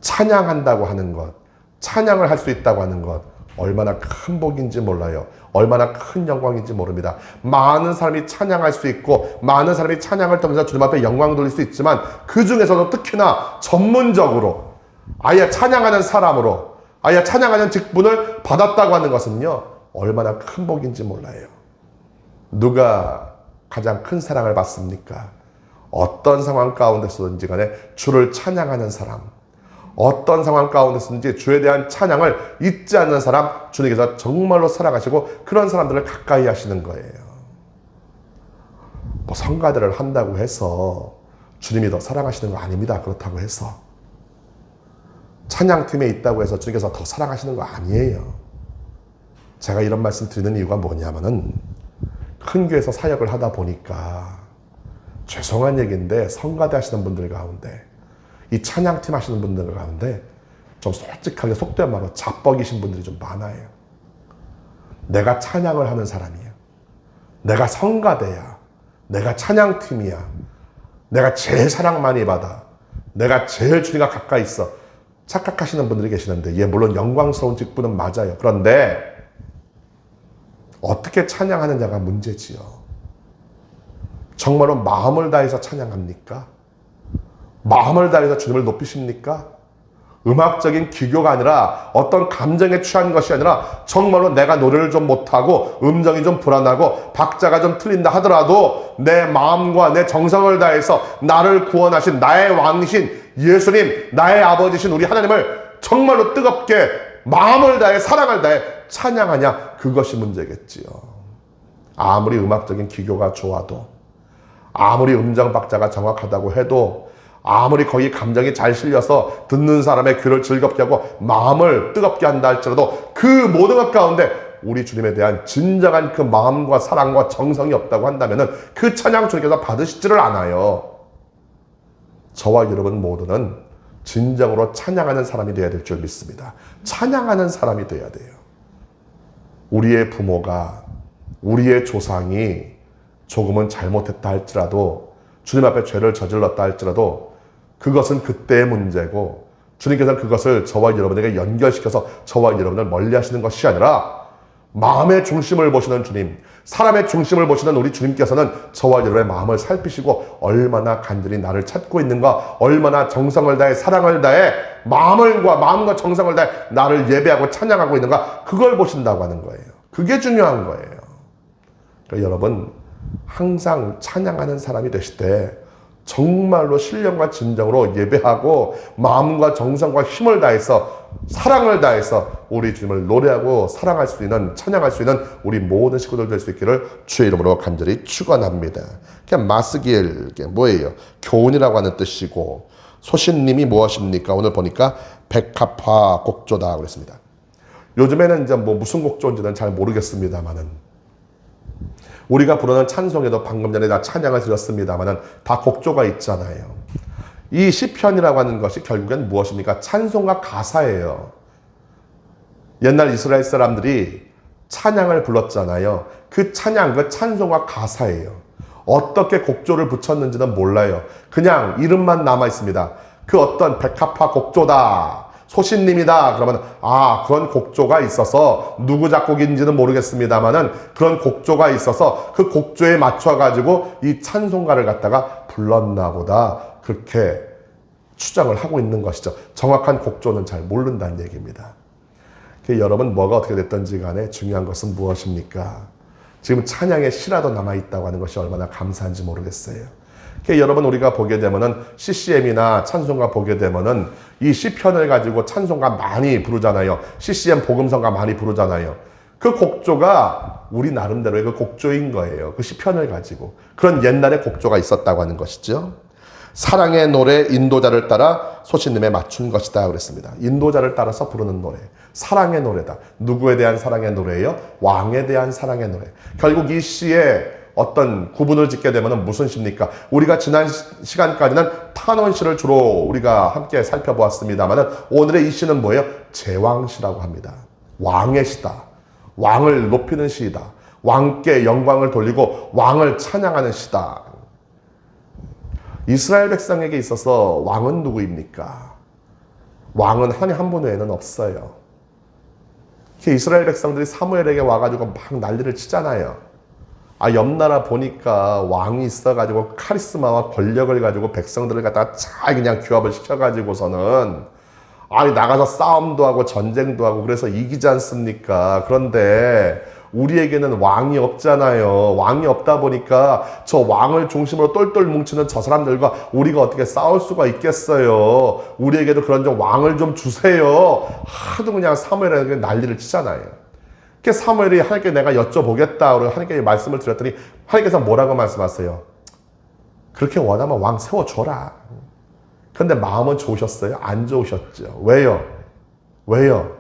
[SPEAKER 1] 찬양한다고 하는 것, 찬양을 할 수 있다고 하는 것, 얼마나 큰 복인지 몰라요. 얼마나 큰 영광인지 모릅니다. 많은 사람이 찬양할 수 있고 많은 사람이 찬양을 통해서 주님 앞에 영광 돌릴 수 있지만, 그 중에서도 특히나 전문적으로 아예 찬양하는 사람으로 아예 찬양하는 직분을 받았다고 하는 것은요, 얼마나 큰 복인지 몰라요. 누가 가장 큰 사랑을 받습니까? 어떤 상황 가운데서든지 간에 주를 찬양하는 사람, 어떤 상황 가운데서든지 주에 대한 찬양을 잊지 않는 사람, 주님께서 정말로 사랑하시고 그런 사람들을 가까이 하시는 거예요. 뭐 성가대를 한다고 해서 주님이 더 사랑하시는 거 아닙니다. 그렇다고 해서 찬양팀에 있다고 해서 주님께서 더 사랑하시는 거 아니에요. 제가 이런 말씀 드리는 이유가 뭐냐면은, 큰 교회에서 사역을 하다 보니까 죄송한 얘기인데 성가대 하시는 분들 가운데, 이 찬양팀 하시는 분들 가운데 좀 솔직하게 속된 말로 자뻑이신 분들이 좀 많아요. 내가 찬양을 하는 사람이야, 내가 성가대야, 내가 찬양팀이야, 내가 제일 사랑 많이 받아, 내가 제일 주님과 가까이 있어, 착각하시는 분들이 계시는데, 예, 물론 영광스러운 직분은 맞아요. 그런데 어떻게 찬양하느냐가 문제지요. 정말로 마음을 다해서 찬양합니까? 마음을 다해서 주님을 높이십니까? 음악적인 기교가 아니라 어떤 감정에 취한 것이 아니라 정말로 내가 노래를 좀 못하고 음정이 좀 불안하고 박자가 좀 틀린다 하더라도 내 마음과 내 정성을 다해서 나를 구원하신 나의 왕이신 예수님, 나의 아버지신 우리 하나님을 정말로 뜨겁게 마음을 다해 사랑을 다해 찬양하냐, 그것이 문제겠지요. 아무리 음악적인 기교가 좋아도, 아무리 음정 박자가 정확하다고 해도, 아무리 거기 감정이 잘 실려서 듣는 사람의 귀를 즐겁게 하고 마음을 뜨겁게 한다 할지라도, 그 모든 것 가운데 우리 주님에 대한 진정한 그 마음과 사랑과 정성이 없다고 한다면 그 찬양 주님께서 받으시지를 않아요. 저와 여러분 모두는 진정으로 찬양하는 사람이 되어야 될 줄 믿습니다. 찬양하는 사람이 되어야 돼요. 우리의 부모가, 우리의 조상이 조금은 잘못했다 할지라도, 주님 앞에 죄를 저질렀다 할지라도 그것은 그때의 문제고, 주님께서는 그것을 저와 여러분에게 연결시켜서 저와 여러분을 멀리 하시는 것이 아니라 마음의 중심을 보시는 주님, 사람의 중심을 보시는 우리 주님께서는 저와 여러분의 마음을 살피시고 얼마나 간절히 나를 찾고 있는가, 얼마나 정성을 다해 사랑을 다해 마음과 정성을 다해 나를 예배하고 찬양하고 있는가, 그걸 보신다고 하는 거예요. 그게 중요한 거예요. 그러니까 여러분, 항상 찬양하는 사람이 되실 때 정말로 신령과 진정으로 예배하고 마음과 정성과 힘을 다해서 사랑을 다해서 우리 주님을 노래하고 사랑할 수 있는, 찬양할 수 있는 우리 모든 식구들 될 수 있기를 주의 이름으로 간절히 축원합니다. 그냥 마스길, 뭐예요? 교훈이라고 하는 뜻이고, 소신님이 무엇입니까? 오늘 보니까 백합화 곡조다 그랬습니다. 요즘에는 이제 뭐 무슨 곡조인지는 잘 모르겠습니다만은, 우리가 부르는 찬송에도 방금 전에 다 찬양을 드렸습니다만은 다 곡조가 있잖아요. 이 시편이라고 하는 것이 결국엔 무엇입니까? 찬송과 가사예요. 옛날 이스라엘 사람들이 찬양을 불렀잖아요. 그 찬양, 그 찬송과 가사예요. 어떻게 곡조를 붙였는지는 몰라요. 그냥 이름만 남아 있습니다. 그 어떤 백합화 곡조다, 소신님이다 그러면 그런 곡조가 있어서, 누구 작곡인지는 모르겠습니다만은 그런 곡조가 있어서 그 곡조에 맞춰가지고 이 찬송가를 갖다가 불렀나 보다, 그렇게 추정을 하고 있는 것이죠. 정확한 곡조는 잘 모른다는 얘기입니다. 여러분, 뭐가 어떻게 됐든지 간에 중요한 것은 무엇입니까? 지금 찬양의 시라도 남아있다고 하는 것이 얼마나 감사한지 모르겠어요. 여러분, 우리가 보게 되면은 CCM이나 찬송가 보게 되면은 이 시편을 가지고 찬송가 많이 부르잖아요. CCM 복음성가 많이 부르잖아요. 그 곡조가 우리 나름대로의 그 곡조인 거예요. 그 시편을 가지고. 그런 옛날의 곡조가 있었다고 하는 것이죠. 사랑의 노래 인도자를 따라 소신님에 맞춘 것이다 그랬습니다. 인도자를 따라서 부르는 노래. 사랑의 노래다. 누구에 대한 사랑의 노래예요? 왕에 대한 사랑의 노래. 결국 이 시에 어떤 구분을 짓게 되면 무슨 시입니까? 우리가 지난 시간까지는 탄원시를 주로 우리가 함께 살펴보았습니다만 오늘의 이 시는 뭐예요? 제왕시라고 합니다. 왕의 시다. 왕을 높이는 시이다. 왕께 영광을 돌리고 왕을 찬양하는 시다. 이스라엘 백성에게 있어서 왕은 누구입니까? 왕은 한 분 외에는 없어요. 이스라엘 백성들이 사무엘에게 와가지고 막 난리를 치잖아요. 옆나라 보니까 왕이 있어가지고 카리스마와 권력을 가지고 백성들을 갖다가 잘 그냥 규합을 시켜가지고서는 나가서 싸움도 하고 전쟁도 하고 그래서 이기지 않습니까? 그런데 우리에게는 왕이 없잖아요. 왕이 없다 보니까 저 왕을 중심으로 똘똘 뭉치는 저 사람들과 우리가 어떻게 싸울 수가 있겠어요. 우리에게도 그런 좀 왕을 좀 주세요. 하도 그냥 사무엘에게 난리를 치잖아요. 사무엘이 하나님께 내가 여쭤보겠다. 그리고 하나님께 말씀을 드렸더니 하나님께서 뭐라고 말씀하세요? 그렇게 원하면 왕 세워줘라. 그런데 마음은 좋으셨어요? 안 좋으셨죠. 왜요?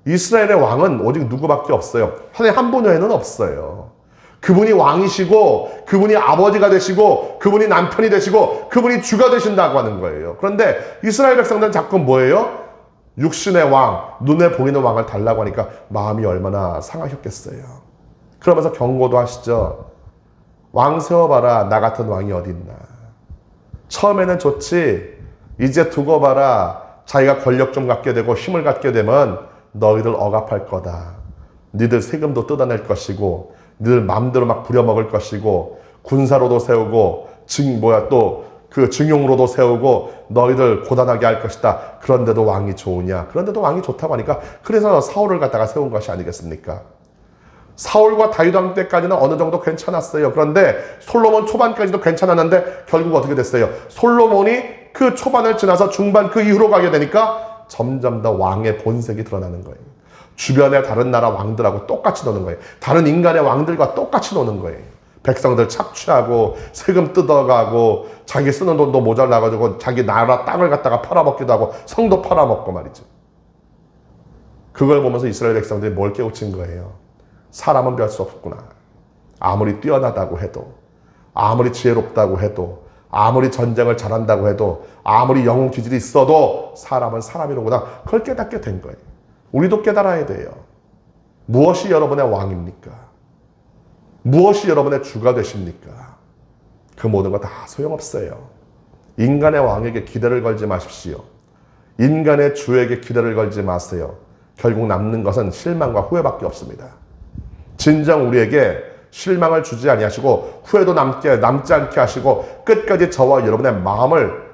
[SPEAKER 1] 이스라엘의 왕은 오직 누구밖에 없어요. 하나님 한 분 외에는 없어요. 그분이 왕이시고 그분이 아버지가 되시고 그분이 남편이 되시고 그분이 주가 되신다고 하는 거예요. 그런데 이스라엘 백성들은 자꾸 뭐예요? 육신의 왕, 눈에 보이는 왕을 달라고 하니까 마음이 얼마나 상하셨겠어요. 그러면서 경고도 하시죠. 왕 세워봐라. 나 같은 왕이 어디 있나. 처음에는 좋지. 이제 두고 봐라. 자기가 권력 좀 갖게 되고 힘을 갖게 되면 너희들 억압할 거다. 니들 세금도 뜯어낼 것이고 니들 마음대로 막 부려먹을 것이고 군사로도 세우고 그 증용으로도 세우고 너희들 고단하게 할 것이다. 그런데도 왕이 좋으냐? 그런데도 왕이 좋다고 하니까 그래서 사울을 갖다가 세운 것이 아니겠습니까? 사울과 다윗 왕 때까지는 어느 정도 괜찮았어요. 그런데 솔로몬 초반까지도 괜찮았는데 결국 어떻게 됐어요? 솔로몬이 그 초반을 지나서 중반 그 이후로 가게 되니까 점점 더 왕의 본색이 드러나는 거예요. 주변의 다른 나라 왕들하고 똑같이 노는 거예요. 다른 인간의 왕들과 똑같이 노는 거예요. 백성들 착취하고 세금 뜯어가고 자기 쓰는 돈도 모자라가지고 자기 나라 땅을 갖다가 팔아먹기도 하고 성도 팔아먹고 말이죠. 그걸 보면서 이스라엘 백성들이 뭘 깨우친 거예요? 사람은 별 수 없구나. 아무리 뛰어나다고 해도 아무리 지혜롭다고 해도 아무리 전쟁을 잘한다고 해도 아무리 영웅 기질이 있어도 사람은 사람이로구나. 그걸 깨닫게 된 거예요. 우리도 깨달아야 돼요. 무엇이 여러분의 왕입니까? 무엇이 여러분의 주가 되십니까? 그 모든 거 다 소용없어요. 인간의 왕에게 기대를 걸지 마십시오. 인간의 주에게 기대를 걸지 마세요. 결국 남는 것은 실망과 후회밖에 없습니다. 진정 우리에게 실망을 주지 아니하시고 후회도 남지 않게 하시고 끝까지 저와 여러분의 마음을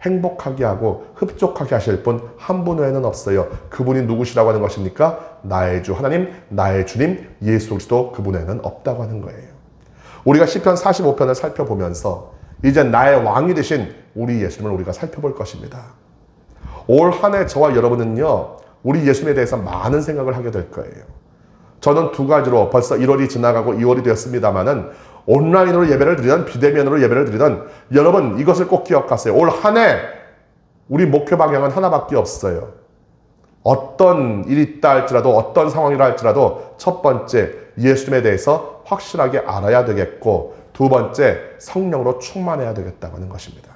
[SPEAKER 1] 행복하게 하고 흡족하게 하실 분 한 분 외에는 없어요. 그분이 누구시라고 하는 것입니까? 나의 주 하나님, 나의 주님 예수 그리스도 그분 외에는 없다고 하는 거예요. 우리가 시편 45편을 살펴보면서 이제 나의 왕이 되신 우리 예수님을 우리가 살펴볼 것입니다. 올 한 해 저와 여러분은요, 우리 예수님에 대해서 많은 생각을 하게 될 거예요. 저는 두 가지로 벌써 1월이 지나가고 2월이 되었습니다만은 온라인으로 예배를 드리든 비대면으로 예배를 드리든 여러분 이것을 꼭 기억하세요. 올 한 해 우리 목표 방향은 하나밖에 없어요. 어떤 일이 있다 할지라도 어떤 상황이라 할지라도 첫 번째 예수님에 대해서 확실하게 알아야 되겠고 두 번째 성령으로 충만해야 되겠다고 하는 것입니다.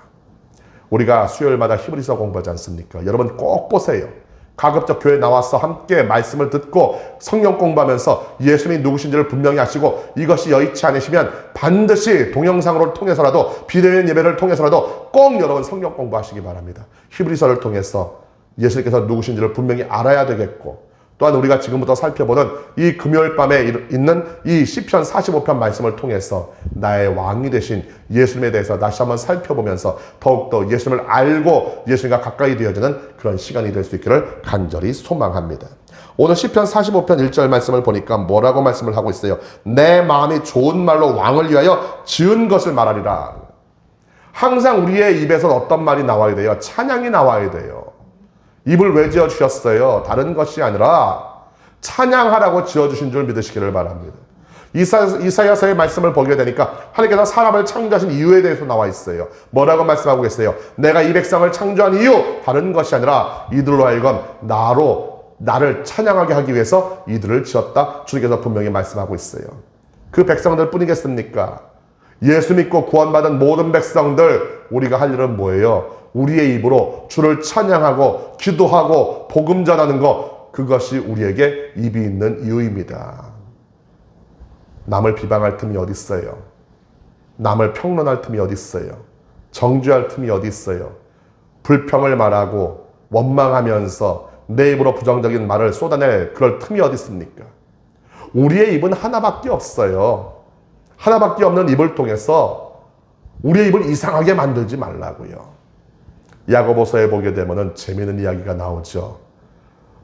[SPEAKER 1] 우리가 수요일마다 히브리서 공부하지 않습니까? 여러분 꼭 보세요. 가급적 교회 나와서 함께 말씀을 듣고 성령 공부하면서 예수님이 누구신지를 분명히 아시고 이것이 여의치 않으시면 반드시 동영상으로 통해서라도 비대면 예배를 통해서라도 꼭 여러분 성령 공부하시기 바랍니다. 히브리서를 통해서 예수님께서 누구신지를 분명히 알아야 되겠고 또한 우리가 지금부터 살펴보는 이 금요일 밤에 있는 이 시편 45편 말씀을 통해서 나의 왕이 되신 예수님에 대해서 다시 한번 살펴보면서 더욱더 예수님을 알고 예수님과 가까이 되어지는 그런 시간이 될 수 있기를 간절히 소망합니다. 오늘 시편 45편 1절 말씀을 보니까 뭐라고 말씀을 하고 있어요? 내 마음이 좋은 말로 왕을 위하여 지은 것을 말하리라. 항상 우리의 입에서 어떤 말이 나와야 돼요? 찬양이 나와야 돼요. 입을 왜 지어주셨어요? 다른 것이 아니라 찬양하라고 지어주신 줄 믿으시기를 바랍니다. 이사야서의 말씀을 보게 되니까 하나님께서 사람을 창조하신 이유에 대해서 나와 있어요. 뭐라고 말씀하고 계세요? 내가 이 백성을 창조한 이유 다른 것이 아니라 이들로 하여금 나를 찬양하게 하기 위해서 이들을 지었다. 주님께서 분명히 말씀하고 있어요. 그 백성들 뿐이겠습니까? 예수 믿고 구원받은 모든 백성들, 우리가 할 일은 뭐예요? 우리의 입으로 주를 찬양하고 기도하고 복음 전하는 것, 그것이 우리에게 입이 있는 이유입니다. 남을 비방할 틈이 어디 있어요? 남을 평론할 틈이 어디 있어요? 정죄할 틈이 어디 있어요? 불평을 말하고 원망하면서 내 입으로 부정적인 말을 쏟아낼 그럴 틈이 어디 있습니까? 우리의 입은 하나밖에 없어요. 하나밖에 없는 입을 통해서 우리의 입을 이상하게 만들지 말라고요. 야고보서에 보게 되면은 재미있는 이야기가 나오죠.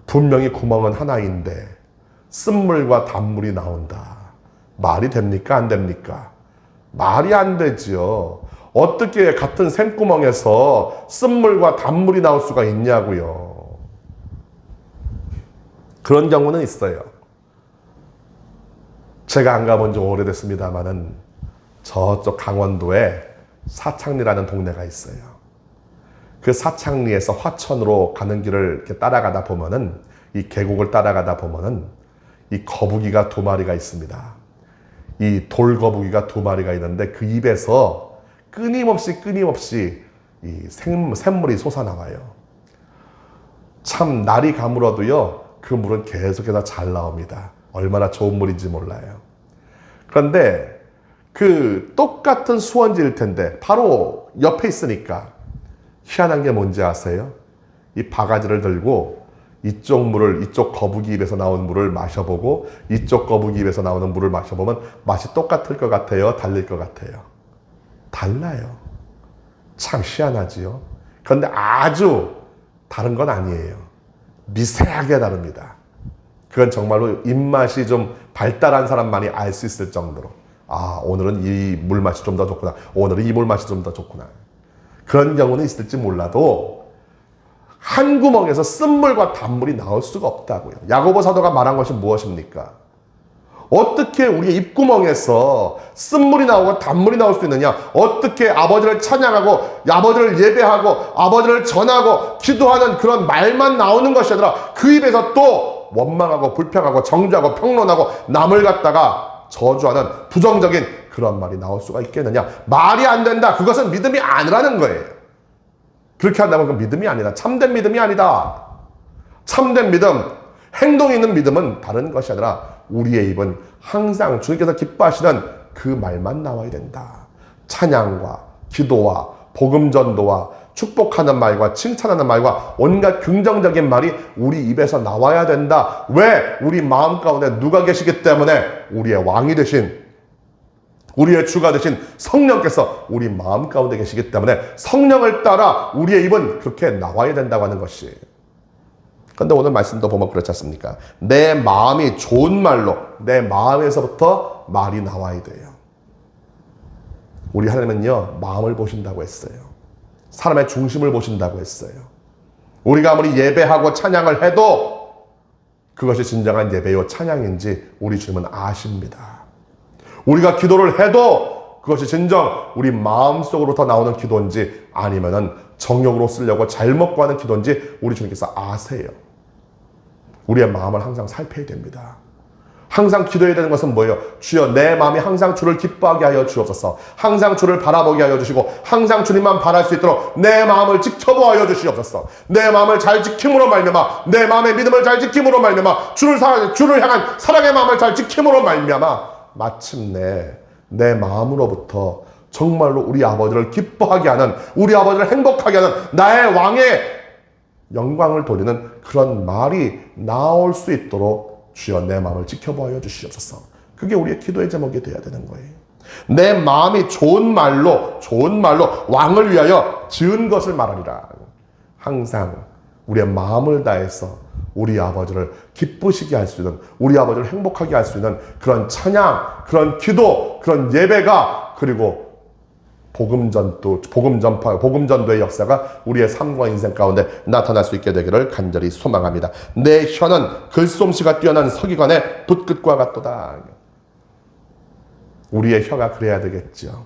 [SPEAKER 1] 분명히 구멍은 하나인데 쓴물과 단물이 나온다. 말이 됩니까? 안 됩니까? 말이 안 되지요. 어떻게 같은 샘구멍에서 쓴물과 단물이 나올 수가 있냐고요. 그런 경우는 있어요. 제가 안 가본 지 오래됐습니다만은 저쪽 강원도에 사창리라는 동네가 있어요. 그 사창리에서 화천으로 가는 길을 이렇게 따라가다 보면은, 이 계곡을 따라가다 보면은 이 거북이가 2마리가 있습니다. 이 돌거북이가 2마리가 있는데 그 입에서 끊임없이 이 샘물이 솟아나와요. 참 날이 가물어도요, 그 물은 계속해서 잘 나옵니다. 얼마나 좋은 물인지 몰라요. 그런데 그 똑같은 수원지일 텐데 바로 옆에 있으니까 희한한 게 뭔지 아세요? 이 바가지를 들고 이쪽 물을, 이쪽 거북이 입에서 나온 물을 마셔보고 이쪽 거북이 입에서 나오는 물을 마셔보면 맛이 똑같을 것 같아요? 달릴 것 같아요? 달라요. 참 희한하지요? 그런데 아주 다른 건 아니에요. 미세하게 다릅니다. 그건 정말로 입맛이 좀 발달한 사람만이 알 수 있을 정도로, 아, 오늘은 이 물맛이 좀 더 좋구나, 오늘은 이 물맛이 좀 더 좋구나, 그런 경우는 있을지 몰라도 한 구멍에서 쓴물과 단물이 나올 수가 없다고요. 야고보 사도가 말한 것이 무엇입니까? 어떻게 우리의 입구멍에서 쓴물이 나오고 단물이 나올 수 있느냐? 어떻게 아버지를 찬양하고 아버지를 예배하고 아버지를 전하고 기도하는 그런 말만 나오는 것이 아니라 그 입에서 또 원망하고 불평하고 정죄하고 평론하고 남을 갖다가 저주하는 부정적인 그런 말이 나올 수가 있겠느냐? 말이 안 된다. 그것은 믿음이 아니라는 거예요. 그렇게 한다면 그건 믿음이 아니다. 참된 믿음이 아니다. 참된 믿음, 행동이 있는 믿음은 다른 것이 아니라 우리의 입은 항상 주님께서 기뻐하시는 그 말만 나와야 된다. 찬양과 기도와 복음 전도와 축복하는 말과 칭찬하는 말과 온갖 긍정적인 말이 우리 입에서 나와야 된다. 왜? 우리 마음 가운데 누가 계시기 때문에, 우리의 왕이 되신, 우리의 주가 되신 성령께서 우리 마음 가운데 계시기 때문에 성령을 따라 우리의 입은 그렇게 나와야 된다고 하는 것이. 그런데 오늘 말씀도 보면 그렇지 않습니까? 내 마음이 좋은 말로, 내 마음에서부터 말이 나와야 돼요. 우리 하나님은요, 마음을 보신다고 했어요. 사람의 중심을 보신다고 했어요. 우리가 아무리 예배하고 찬양을 해도 그것이 진정한 예배요 찬양인지 우리 주님은 아십니다. 우리가 기도를 해도 그것이 진정 우리 마음속으로부터 나오는 기도인지 아니면은 정욕으로 쓰려고 잘못 구하는 기도인지 우리 주님께서 아세요. 우리의 마음을 항상 살펴야 됩니다. 항상 기도해야 되는 것은 뭐예요? 주여, 내 마음이 항상 주를 기뻐하게 하여 주옵소서. 항상 주를 바라보게 하여 주시고 항상 주님만 바랄 수 있도록 내 마음을 지켜보아 주시옵소서. 내 마음을 잘 지킴으로 말미암아, 내 마음의 믿음을 잘 지킴으로 말미암아, 주를 향한 사랑의 마음을 잘 지킴으로 말미암아 마침내 내 마음으로부터 정말로 우리 아버지를 기뻐하게 하는, 우리 아버지를 행복하게 하는 나의 왕의 영광을 돌리는 그런 말이 나올 수 있도록 주여 내 마음을 지켜보아 주시옵소서. 그게 우리의 기도의 제목이 되어야 되는 거예요. 내 마음이 좋은 말로 왕을 위하여 지은 것을 말하리라. 항상 우리의 마음을 다해서 우리 아버지를 기쁘시게 할 수 있는, 우리 아버지를 행복하게 할 수 있는 그런 찬양, 그런 기도, 그런 예배가, 그리고 복음 전파, 복음 전도의 역사가 우리의 삶과 인생 가운데 나타날 수 있게 되기를 간절히 소망합니다. 내 혀는 글솜씨가 뛰어난 서기관의 붓끝과 같도다. 우리의 혀가 그래야 되겠죠.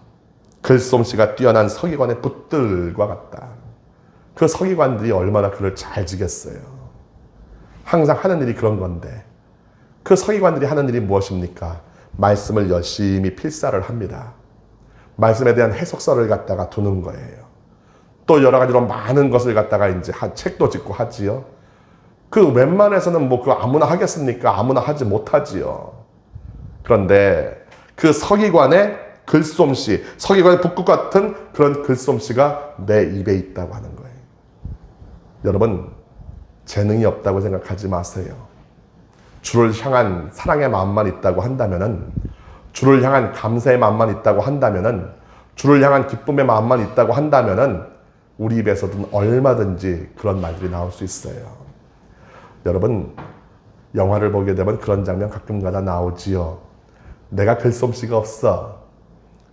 [SPEAKER 1] 글솜씨가 뛰어난 서기관의 붓들과 같다. 그 서기관들이 얼마나 글을 잘 지겠어요. 항상 하는 일이 그런 건데 그 서기관들이 하는 일이 무엇입니까? 말씀을 열심히 필사를 합니다. 말씀에 대한 해석서를 갖다가 두는 거예요. 또 여러 가지로 많은 것을 갖다가 이제 책도 짓고 하지요. 그 웬만해서는 뭐 그거 아무나 하겠습니까? 아무나 하지 못하지요. 그런데 그 서기관의 글솜씨, 서기관의 붓끝 같은 그런 글솜씨가 내 입에 있다고 하는 거예요. 여러분, 재능이 없다고 생각하지 마세요. 주를 향한 사랑의 마음만 있다고 한다면은, 주를 향한 감사의 마음만 있다고 한다면은, 주를 향한 기쁨의 마음만 있다고 한다면은 우리 입에서든 얼마든지 그런 말들이 나올 수 있어요. 여러분, 영화를 보게 되면 그런 장면 가끔가다 나오지요. 내가 글솜씨가 없어.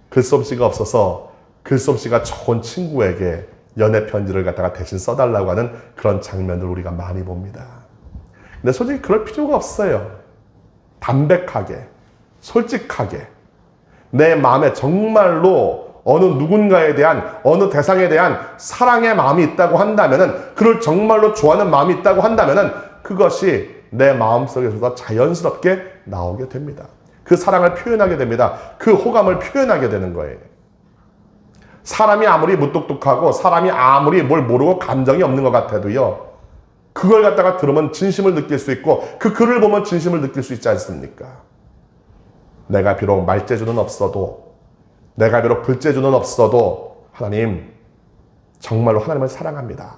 [SPEAKER 1] 글솜씨가 없어서 글솜씨가 좋은 친구에게 연애 편지를 갖다가 대신 써달라고 하는 그런 장면들 우리가 많이 봅니다. 근데 솔직히 그럴 필요가 없어요. 담백하게, 솔직하게, 내 마음에 정말로 어느 누군가에 대한, 어느 대상에 대한 사랑의 마음이 있다고 한다면은, 그를 정말로 좋아하는 마음이 있다고 한다면은, 그것이 내 마음속에서 자연스럽게 나오게 됩니다. 그 사랑을 표현하게 됩니다. 그 호감을 표현하게 되는 거예요. 사람이 아무리 무뚝뚝하고 사람이 아무리 뭘 모르고 감정이 없는 것 같아도요, 그걸 갖다가 들으면 진심을 느낄 수 있고 그 글을 보면 진심을 느낄 수 있지 않습니까? 내가 비록 말재주는 없어도, 내가 비록 글재주는 없어도 하나님, 정말로 하나님을 사랑합니다.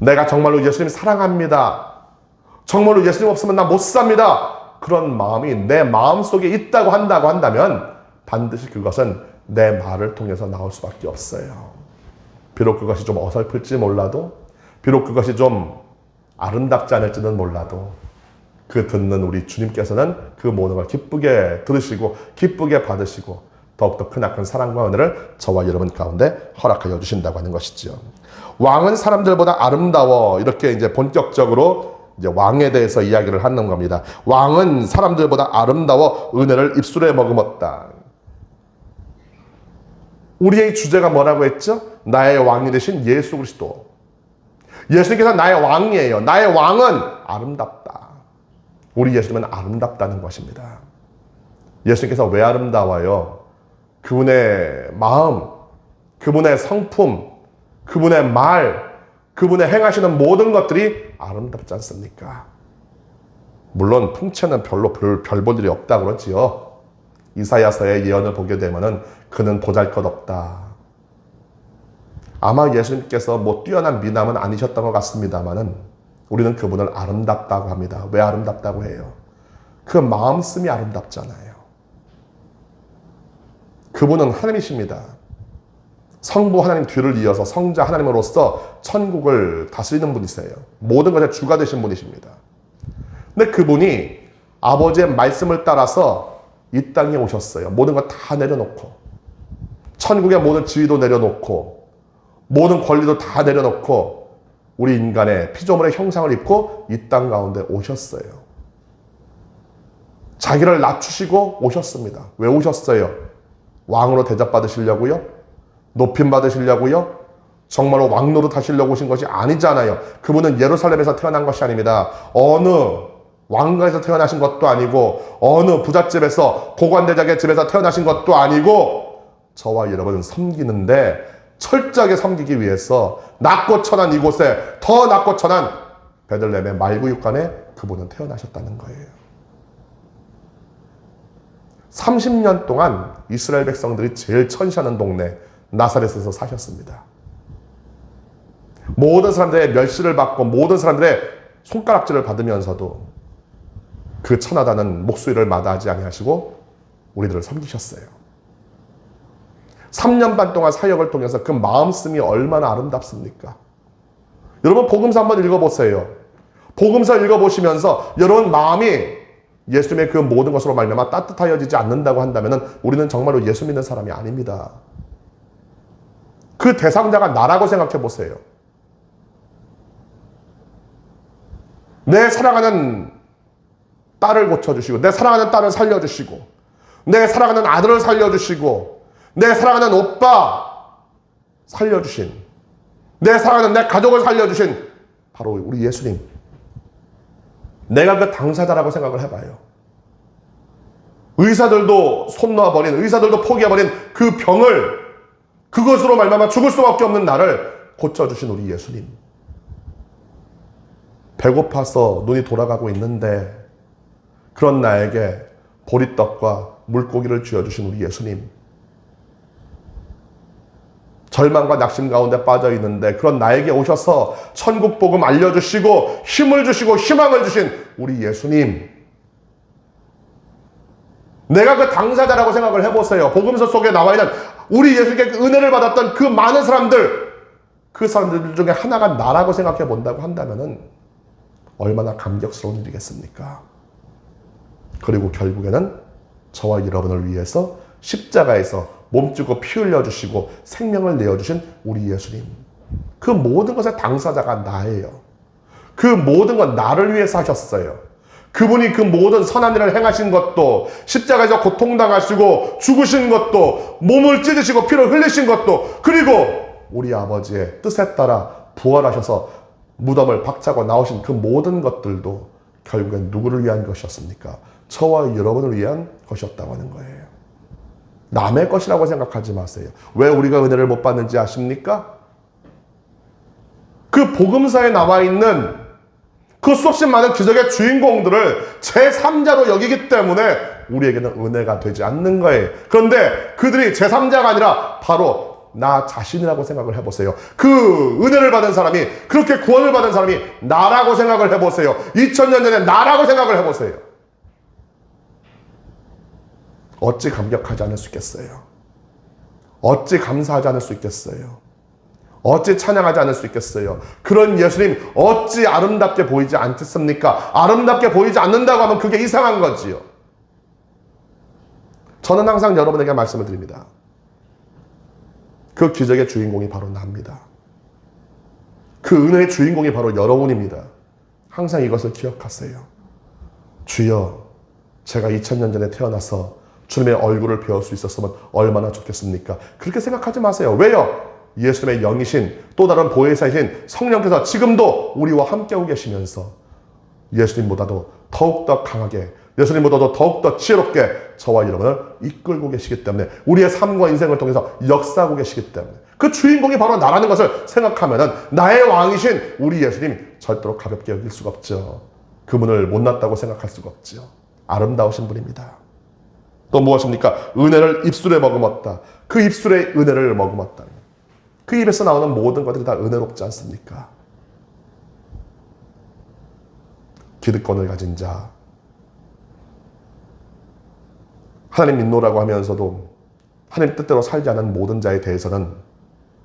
[SPEAKER 1] 내가 정말로 예수님 사랑합니다. 정말로 예수님 없으면 나 못 삽니다. 그런 마음이 내 마음속에 있다고 한다면 반드시 그것은 내 말을 통해서 나올 수밖에 없어요. 비록 그것이 좀 어설플지 몰라도, 비록 그것이 좀 아름답지 않을지는 몰라도 그 듣는 우리 주님께서는 그 모든 걸 기쁘게 들으시고 기쁘게 받으시고 더욱더 크나큰 사랑과 은혜를 저와 여러분 가운데 허락하여 주신다고 하는 것이죠. 왕은 사람들보다 아름다워. 이렇게 이제 본격적으로 이제 왕에 대해서 이야기를 하는 겁니다. 왕은 사람들보다 아름다워 은혜를 입술에 머금었다. 우리의 주제가 뭐라고 했죠? 나의 왕이 되신 예수 그리스도. 예수님께서 나의 왕이에요. 나의 왕은 아름답다. 우리 예수님은 아름답다는 것입니다. 예수님께서 왜 아름다워요? 그분의 마음, 그분의 성품, 그분의 말, 그분의 행하시는 모든 것들이 아름답지 않습니까? 물론 풍채는 별로 별 볼 일이 없다 그러지요. 이사야서의 예언을 보게 되면은 그는 보잘것없다. 아마 예수님께서 뭐 뛰어난 미남은 아니셨던 것 같습니다만은 우리는 그분을 아름답다고 합니다. 왜 아름답다고 해요? 그 마음씀이 아름답잖아요. 그분은 하나님이십니다. 성부 하나님 뒤를 이어서 성자 하나님으로서 천국을 다스리는 분이세요. 모든 것의 주가 되신 분이십니다. 근데 그분이 아버지의 말씀을 따라서 이 땅에 오셨어요. 모든 것 다 내려놓고, 천국의 모든 지위도 내려놓고, 모든 권리도 다 내려놓고 우리 인간의 피조물의 형상을 입고 이 땅 가운데 오셨어요. 자기를 낮추시고 오셨습니다. 왜 오셨어요? 왕으로 대접받으시려고요? 높임 받으시려고요? 정말로 왕노릇 하시려고 오신 것이 아니잖아요. 그분은 예루살렘에서 태어난 것이 아닙니다. 어느 왕가에서 태어나신 것도 아니고 어느 부잣집에서 고관대작의 집에서 태어나신 것도 아니고 저와 여러분은 섬기는데 철저하게 섬기기 위해서 낮고 천한 이곳에 더 낮고 천한 베들레헴의 말구육간에 그분은 태어나셨다는 거예요. 30년 동안 이스라엘 백성들이 제일 천시하는 동네 나사렛에서 사셨습니다. 모든 사람들의 멸시를 받고 모든 사람들의 손가락질을 받으면서도 그 천하다는 목소리를 마다하지 아니하시고 우리들을 섬기셨어요. 3년 반 동안 사역을 통해서 그 마음씀이 얼마나 아름답습니까? 여러분 복음서 한번 읽어보세요. 복음서 읽어보시면서 여러분 마음이 예수님의 그 모든 것으로 말미암아 따뜻하여지지 않는다고 한다면 우리는 정말로 예수 믿는 사람이 아닙니다. 그 대상자가 나라고 생각해 보세요. 내 사랑하는 딸을 고쳐주시고, 내 사랑하는 딸을 살려주시고, 내 사랑하는 아들을 살려주시고, 내 사랑하는 오빠 살려주신, 내 사랑하는 내 가족을 살려주신 바로 우리 예수님. 내가 그 당사자라고 생각을 해봐요. 의사들도 손 놔버린, 의사들도 포기해버린 그 병을, 그것으로 말미암아 죽을 수밖에 없는 나를 고쳐주신 우리 예수님. 배고파서 눈이 돌아가고 있는데 그런 나에게 보리떡과 물고기를 쥐어주신 우리 예수님. 절망과 낙심 가운데 빠져 있는데 그런 나에게 오셔서 천국 복음 알려주시고 힘을 주시고 희망을 주신 우리 예수님. 내가 그 당사자라고 생각을 해보세요. 복음서 속에 나와 있는 우리 예수님께 그 은혜를 받았던 그 많은 사람들, 그 사람들 중에 하나가 나라고 생각해 본다고 한다면은 얼마나 감격스러운 일이겠습니까? 그리고 결국에는 저와 여러분을 위해서 십자가에서 몸주고 피 흘려주시고 생명을 내어주신 우리 예수님. 그 모든 것의 당사자가 나예요. 그 모든 건 나를 위해서 하셨어요. 그분이 그 모든 선한 일을 행하신 것도, 십자가에서 고통당하시고 죽으신 것도, 몸을 찢으시고 피를 흘리신 것도, 그리고 우리 아버지의 뜻에 따라 부활하셔서 무덤을 박차고 나오신 그 모든 것들도 결국엔 누구를 위한 것이었습니까? 저와 여러분을 위한 것이었다고 하는 거예요. 남의 것이라고 생각하지 마세요. 왜 우리가 은혜를 못 받는지 아십니까? 그 복음서에 나와 있는 그 수없이 많은 기적의 주인공들을 제3자로 여기기 때문에 우리에게는 은혜가 되지 않는 거예요. 그런데 그들이 제3자가 아니라 바로 나 자신이라고 생각을 해보세요. 그 은혜를 받은 사람이, 그렇게 구원을 받은 사람이 나라고 생각을 해보세요. 2000년 전에 나라고 생각을 해보세요. 어찌 감격하지 않을 수 있겠어요? 어찌 감사하지 않을 수 있겠어요? 어찌 찬양하지 않을 수 있겠어요? 그런 예수님 어찌 아름답게 보이지 않겠습니까? 아름답게 보이지 않는다고 하면 그게 이상한 거지요. 저는 항상 여러분에게 말씀을 드립니다. 그 기적의 주인공이 바로 납니다. 그 은혜의 주인공이 바로 여러분입니다. 항상 이것을 기억하세요. 주여, 제가 2000년 전에 태어나서 주님의 얼굴을 배울 수 있었으면 얼마나 좋겠습니까? 그렇게 생각하지 마세요. 왜요? 예수님의 영이신 또 다른 보혜사이신 성령께서 지금도 우리와 함께하고 계시면서 예수님보다도 더욱더 강하게, 예수님보다도 더욱더 지혜롭게 저와 여러분을 이끌고 계시기 때문에, 우리의 삶과 인생을 통해서 역사하고 계시기 때문에, 그 주인공이 바로 나라는 것을 생각하면은 나의 왕이신 우리 예수님 절대로 가볍게 여길 수가 없죠. 그분을 못났다고 생각할 수가 없죠. 아름다우신 분입니다. 또 무엇입니까? 은혜를 입술에 머금었다. 그 입술에 은혜를 머금었다. 그 입에서 나오는 모든 것들이 다 은혜롭지 않습니까? 기득권을 가진 자, 하나님 믿노라고 하면서도 하나님 뜻대로 살지 않은 모든 자에 대해서는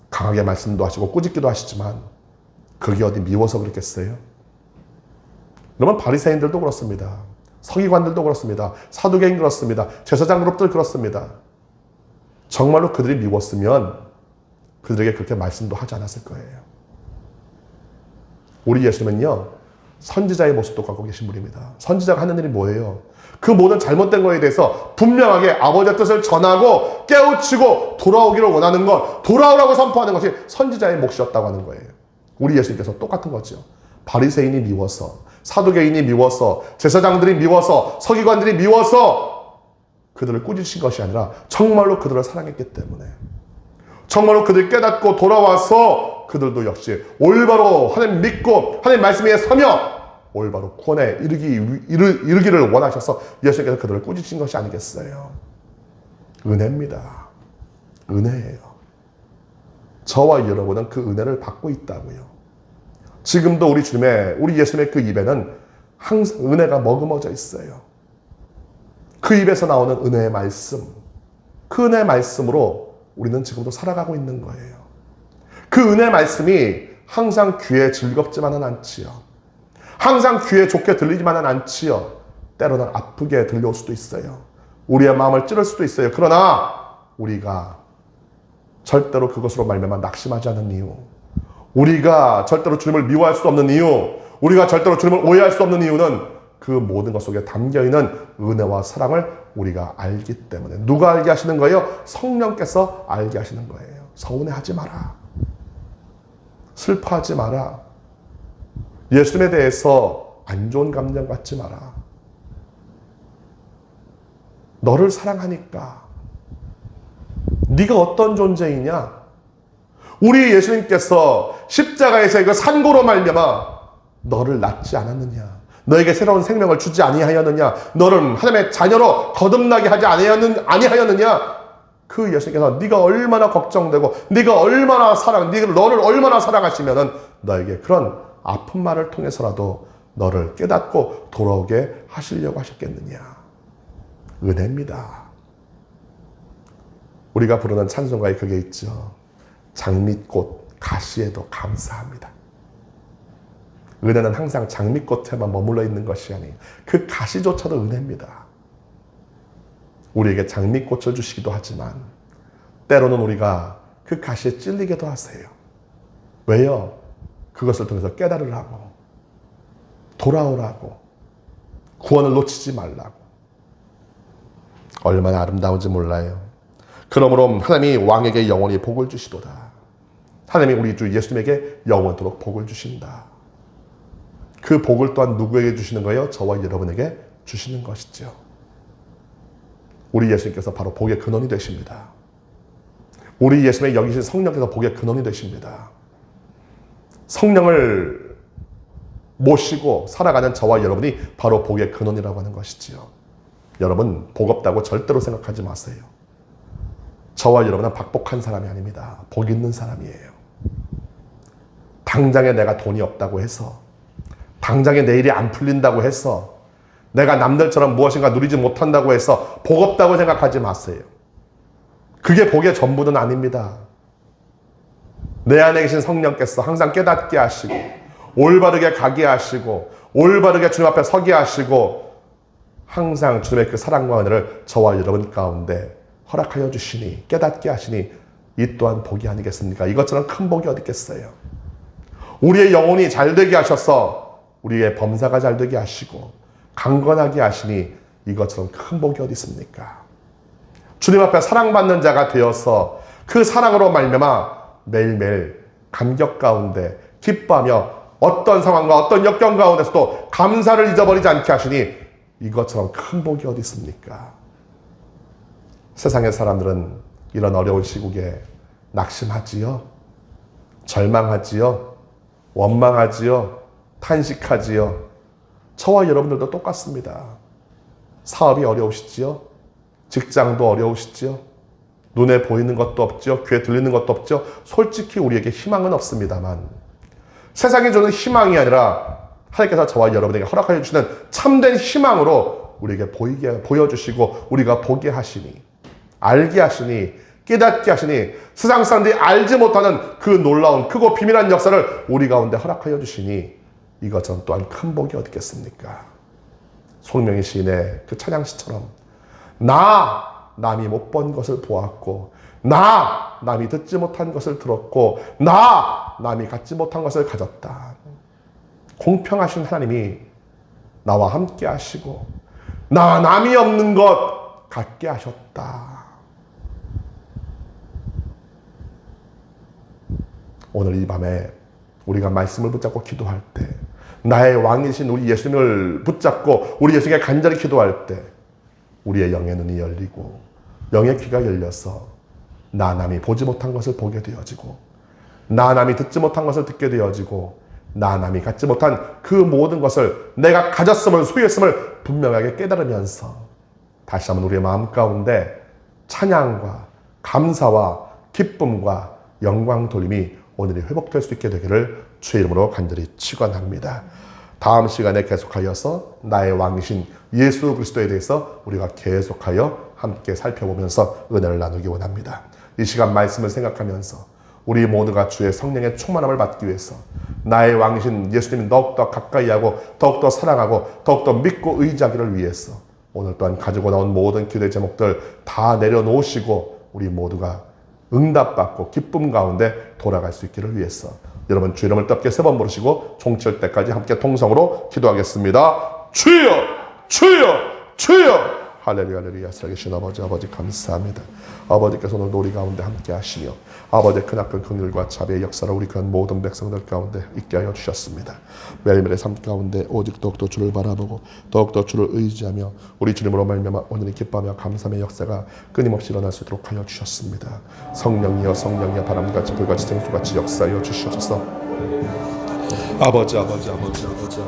[SPEAKER 1] 강하게 말씀도 하시고 꾸짖기도 하시지만 그게 어디 미워서 그렇겠어요? 여러분, 바리새인들도 그렇습니다. 서기관들도 그렇습니다. 사두개인 그렇습니다. 제사장 그룹들 그렇습니다. 정말로 그들이 미웠으면 그들에게 그렇게 말씀도 하지 않았을 거예요. 우리 예수님은요, 선지자의 모습도 갖고 계신 분입니다. 선지자가 하는 일이 뭐예요? 그 모든 잘못된 거에 대해서 분명하게 아버지의 뜻을 전하고 깨우치고 돌아오기를 원하는 것, 돌아오라고 선포하는 것이 선지자의 몫이었다고 하는 거예요. 우리 예수님께서 똑같은 거죠. 바리새인이 미워서, 사두개인이 미워서, 제사장들이 미워서, 서기관들이 미워서 그들을 꾸짖으신 것이 아니라 정말로 그들을 사랑했기 때문에, 정말로 그들이 깨닫고 돌아와서 그들도 역시 올바로 하나님 믿고 하나님 말씀 위에 서며 올바로 구원에 이르기를 원하셔서 예수님께서 그들을 꾸짖으신 것이 아니겠어요? 은혜입니다. 은혜예요. 저와 여러분은 그 은혜를 받고 있다고요. 지금도 우리 예수님의 그 입에는 항상 은혜가 머금어져 있어요. 그 입에서 나오는 은혜의 말씀, 그 은혜의 말씀으로 우리는 지금도 살아가고 있는 거예요. 그 은혜의 말씀이 항상 귀에 즐겁지만은 않지요. 항상 귀에 좋게 들리지만은 않지요. 때로는 아프게 들려올 수도 있어요. 우리의 마음을 찌를 수도 있어요. 그러나 우리가 절대로 그것으로 말미암아 낙심하지 않는 이유, 우리가 절대로 주님을 미워할 수 없는 이유, 우리가 절대로 주님을 오해할 수 없는 이유는 그 모든 것 속에 담겨있는 은혜와 사랑을 우리가 알기 때문에. 누가 알게 하시는 거예요? 성령께서 알게 하시는 거예요. 서운해하지 마라. 슬퍼하지 마라. 예수님에 대해서 안 좋은 감정 갖지 마라. 너를 사랑하니까. 네가 어떤 존재이냐? 우리 예수님께서 십자가에서 이거 산고로 말미암아 너를 낳지 않았느냐? 너에게 새로운 생명을 주지 아니하였느냐? 너를 하나님의 자녀로 거듭나게 하지 아니하였느냐? 그 예수님께서 네가 얼마나 걱정되고 네가 얼마나 너를 얼마나 사랑하시면은 너에게 그런 아픈 말을 통해서라도 너를 깨닫고 돌아오게 하시려고 하셨겠느냐? 은혜입니다. 우리가 부르는 찬송가에 그게 있죠. 장미꽃 가시에도 감사합니다. 은혜는 항상 장미꽃에만 머물러 있는 것이 아니에요. 그 가시조차도 은혜입니다. 우리에게 장미꽃을 주시기도 하지만 때로는 우리가 그 가시에 찔리기도 하세요. 왜요? 그것을 통해서 깨달으라고, 돌아오라고, 구원을 놓치지 말라고. 얼마나 아름다운지 몰라요. 그러므로 하나님이 왕에게 영원히 복을 주시도다. 하나님이 우리 주 예수님에게 영원토록 복을 주신다. 그 복을 또한 누구에게 주시는 거예요? 저와 여러분에게 주시는 것이죠. 우리 예수님께서 바로 복의 근원이 되십니다. 우리 예수님의 여기신 성령께서 복의 근원이 되십니다. 성령을 모시고 살아가는 저와 여러분이 바로 복의 근원이라고 하는 것이지요. 여러분, 복 없다고 절대로 생각하지 마세요. 저와 여러분은 박복한 사람이 아닙니다. 복 있는 사람이에요. 당장에 내가 돈이 없다고 해서, 당장에 내 일이 안 풀린다고 해서, 내가 남들처럼 무엇인가 누리지 못한다고 해서 복 없다고 생각하지 마세요. 그게 복의 전부는 아닙니다. 내 안에 계신 성령께서 항상 깨닫게 하시고, 올바르게 가게 하시고, 올바르게 주님 앞에 서게 하시고, 항상 주님의 그 사랑과 은혜를 저와 여러분 가운데 허락하여 주시니, 깨닫게 하시니, 이 또한 복이 아니겠습니까? 이것처럼 큰 복이 어디 있겠어요? 우리의 영혼이 잘되게 하셔서 우리의 범사가 잘되게 하시고 강건하게 하시니 이것처럼 큰 복이 어디 있습니까? 주님 앞에 사랑받는 자가 되어서 그 사랑으로 말미암아 매일매일 감격 가운데 기뻐하며 어떤 상황과 어떤 역경 가운데서도 감사를 잊어버리지 않게 하시니 이것처럼 큰 복이 어디 있습니까? 세상의 사람들은 이런 어려운 시국에 낙심하지요, 절망하지요, 원망하지요, 탄식하지요. 저와 여러분들도 똑같습니다. 사업이 어려우시지요, 직장도 어려우시지요, 눈에 보이는 것도 없죠, 귀에 들리는 것도 없죠. 솔직히 우리에게 희망은 없습니다만 세상이 주는 희망이 아니라 하나님께서 저와 여러분에게 허락하여 주시는 참된 희망으로 우리에게 보여주시고 우리가 보게 하시니, 알게 하시니, 깨닫게 하시니, 세상 사람들이 알지 못하는 그 놀라운 크고 비밀한 역사를 우리 가운데 허락하여 주시니 이것은 또한 큰 복이 어디 있겠습니까? 송명희 시인의 그 찬양시처럼 남이 못 본 것을 보았고, 남이 듣지 못한 것을 들었고, 남이 갖지 못한 것을 가졌다. 공평하신 하나님이 나와 함께 하시고 남이 없는 것 갖게 하셨다. 오늘 이 밤에 우리가 말씀을 붙잡고 기도할 때, 나의 왕이신 우리 예수님을 붙잡고 우리 예수님께 간절히 기도할 때 우리의 영의 눈이 열리고 영의 귀가 열려서 남이 보지 못한 것을 보게 되어지고, 남이 듣지 못한 것을 듣게 되어지고, 남이 갖지 못한 그 모든 것을 내가 가졌음을, 소유했음을 분명하게 깨달으면서 다시 한번 우리의 마음 가운데 찬양과 감사와 기쁨과 영광 돌림이 오늘이 회복될 수 있게 되기를 주의 이름으로 간절히 축원합니다. 다음 시간에 계속하여서 나의 왕이신 예수 그리스도에 대해서 우리가 계속하여 함께 살펴보면서 은혜를 나누기 원합니다. 이 시간 말씀을 생각하면서 우리 모두가 주의 성령의 충만함을 받기 위해서 나의 왕이신 예수님을 더욱더 가까이 하고 더욱더 사랑하고 더욱더 믿고 의지하기를 위해서 오늘 또한 가지고 나온 모든 기도의 제목들 다 내려놓으시고 우리 모두가 응답받고 기쁨 가운데 돌아갈 수 있기를 위해서 여러분 주 이름을 뜨겁게 3번 부르시고 종칠 때까지 함께 통성으로 기도하겠습니다. 주여 주여 주여. 할렐루야 할렐루야. 살아계신 아버지 감사합니다. 아버지께서 오늘 우리 가운데 함께 하시며 아버지의 크나큰 긍휼과 자비의 역사를 우리 귀한 모든 백성들 가운데 있게 하여 주셨습니다. 매일매일의 삶 가운데 오직 더욱더 주를 바라보고 더욱더 주를 의지하며 우리 주님으로 말미암아 오늘의 기뻐하며 감사의 역사가 끊임없이 일어날 수 있도록 하여 주셨습니다. 성령이여 성령이여 바람같이 불같이 생수같이 역사하여 주시옵소서. 아버지 주옵소서.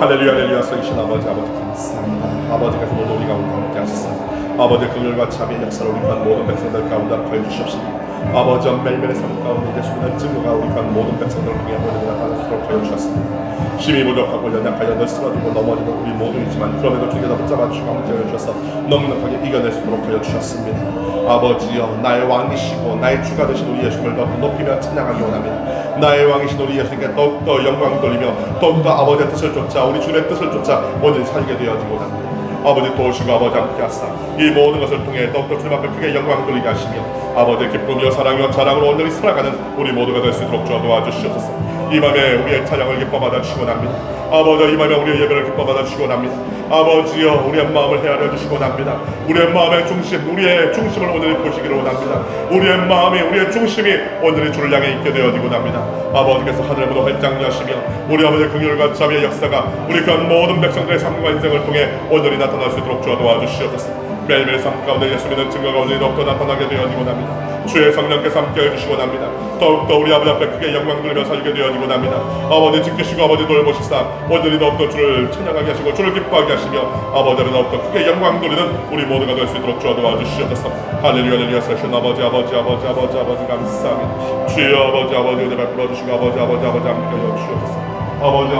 [SPEAKER 1] 할렐루야 할렐루야. 성이신 아버지 감사합니다. 아버지께서 오늘 우리 가운데 함께 하시사 아버지의 긍휼과 자비의 역사를 우리 간 모든 백성들 가운데 하여 주시옵시니 아버지 매일매일의 삶 가운데 예수님의 증거가 우리 간 모든 백성들을 통해 하나님이 나타나시도록 하여 주셨습니다. 힘이 부족하고 연약하여 쓰러지고 넘어지는 우리 모두이지만 그럼에도 주께서 붙잡아 주시고 함께 하여 주셔서 넉넉하게 이겨낼 수 있도록 하여 주셨습니다. 아버지여 나의 왕이시고 나의 주가 되신 우리 예수님을 더욱더 높이며 찬양하기 원합니다. 나의 왕이신 우리 예수님께 더욱더 영광 돌리며 더욱더 아버지의 뜻을 쫓아 우리 주의 뜻을 쫓아 오늘 살게 되어지고 원합니다. 아버지 도우시고 아버지 함께 하사 이 모든 것을 통해 더욱더 주님 앞에 크게 영광 돌리게 하시며 아버지의 기쁨이요 사랑이요 자랑으로 온전히 살아가는 우리 모두가 될 수 있도록 주어 도와주시옵소서. 이 맘에 우리의 찬양을 기뻐받아 주시고 납니다. 아버지 이 맘에 우리의 예배를 기뻐받아 주시고 납니다. 아버지여 우리의 마음을 헤아려 주시고 납니다. 우리의 마음의 중심 우리의 중심을 오늘 보시기를 원합니다. 우리의 마음이 우리의 중심이 오늘의 주를 향해 있게 되어지고 납니다. 아버지께서 하늘의 문을 활짝 여시며 우리 아버지의 긍휼과 자비의 역사가 우리 그 모든 백성들의 삶과 인생을 통해 오늘이 나타날 수 있도록 주어 도와주시옵소서. 매일매일 삶 가운데 예수 믿는 증거가 오늘 더욱더 나타나게 되어지고 납니다. 주의 성령께서 함께 해주시고 납니다. 더욱더 우리 아버지 앞에 크게 영광 돌리며 살게 되어지고 납니다. 아버지 지키시고 아버지 돌보시사 오늘이 더욱더 주를 찬양하게 하시고 주를 기뻐하게 하시며 아버지를 더욱더 크게 영광 돌리는 우리 모두가 될 수 있도록 주어 도와주시옵소서. 할렐루야 할렐루야. 사신 아버지 감사합니다. 주여 아버지 은혜 베풀어 주시고 아버지 함께 하여 주시옵소서. 아버지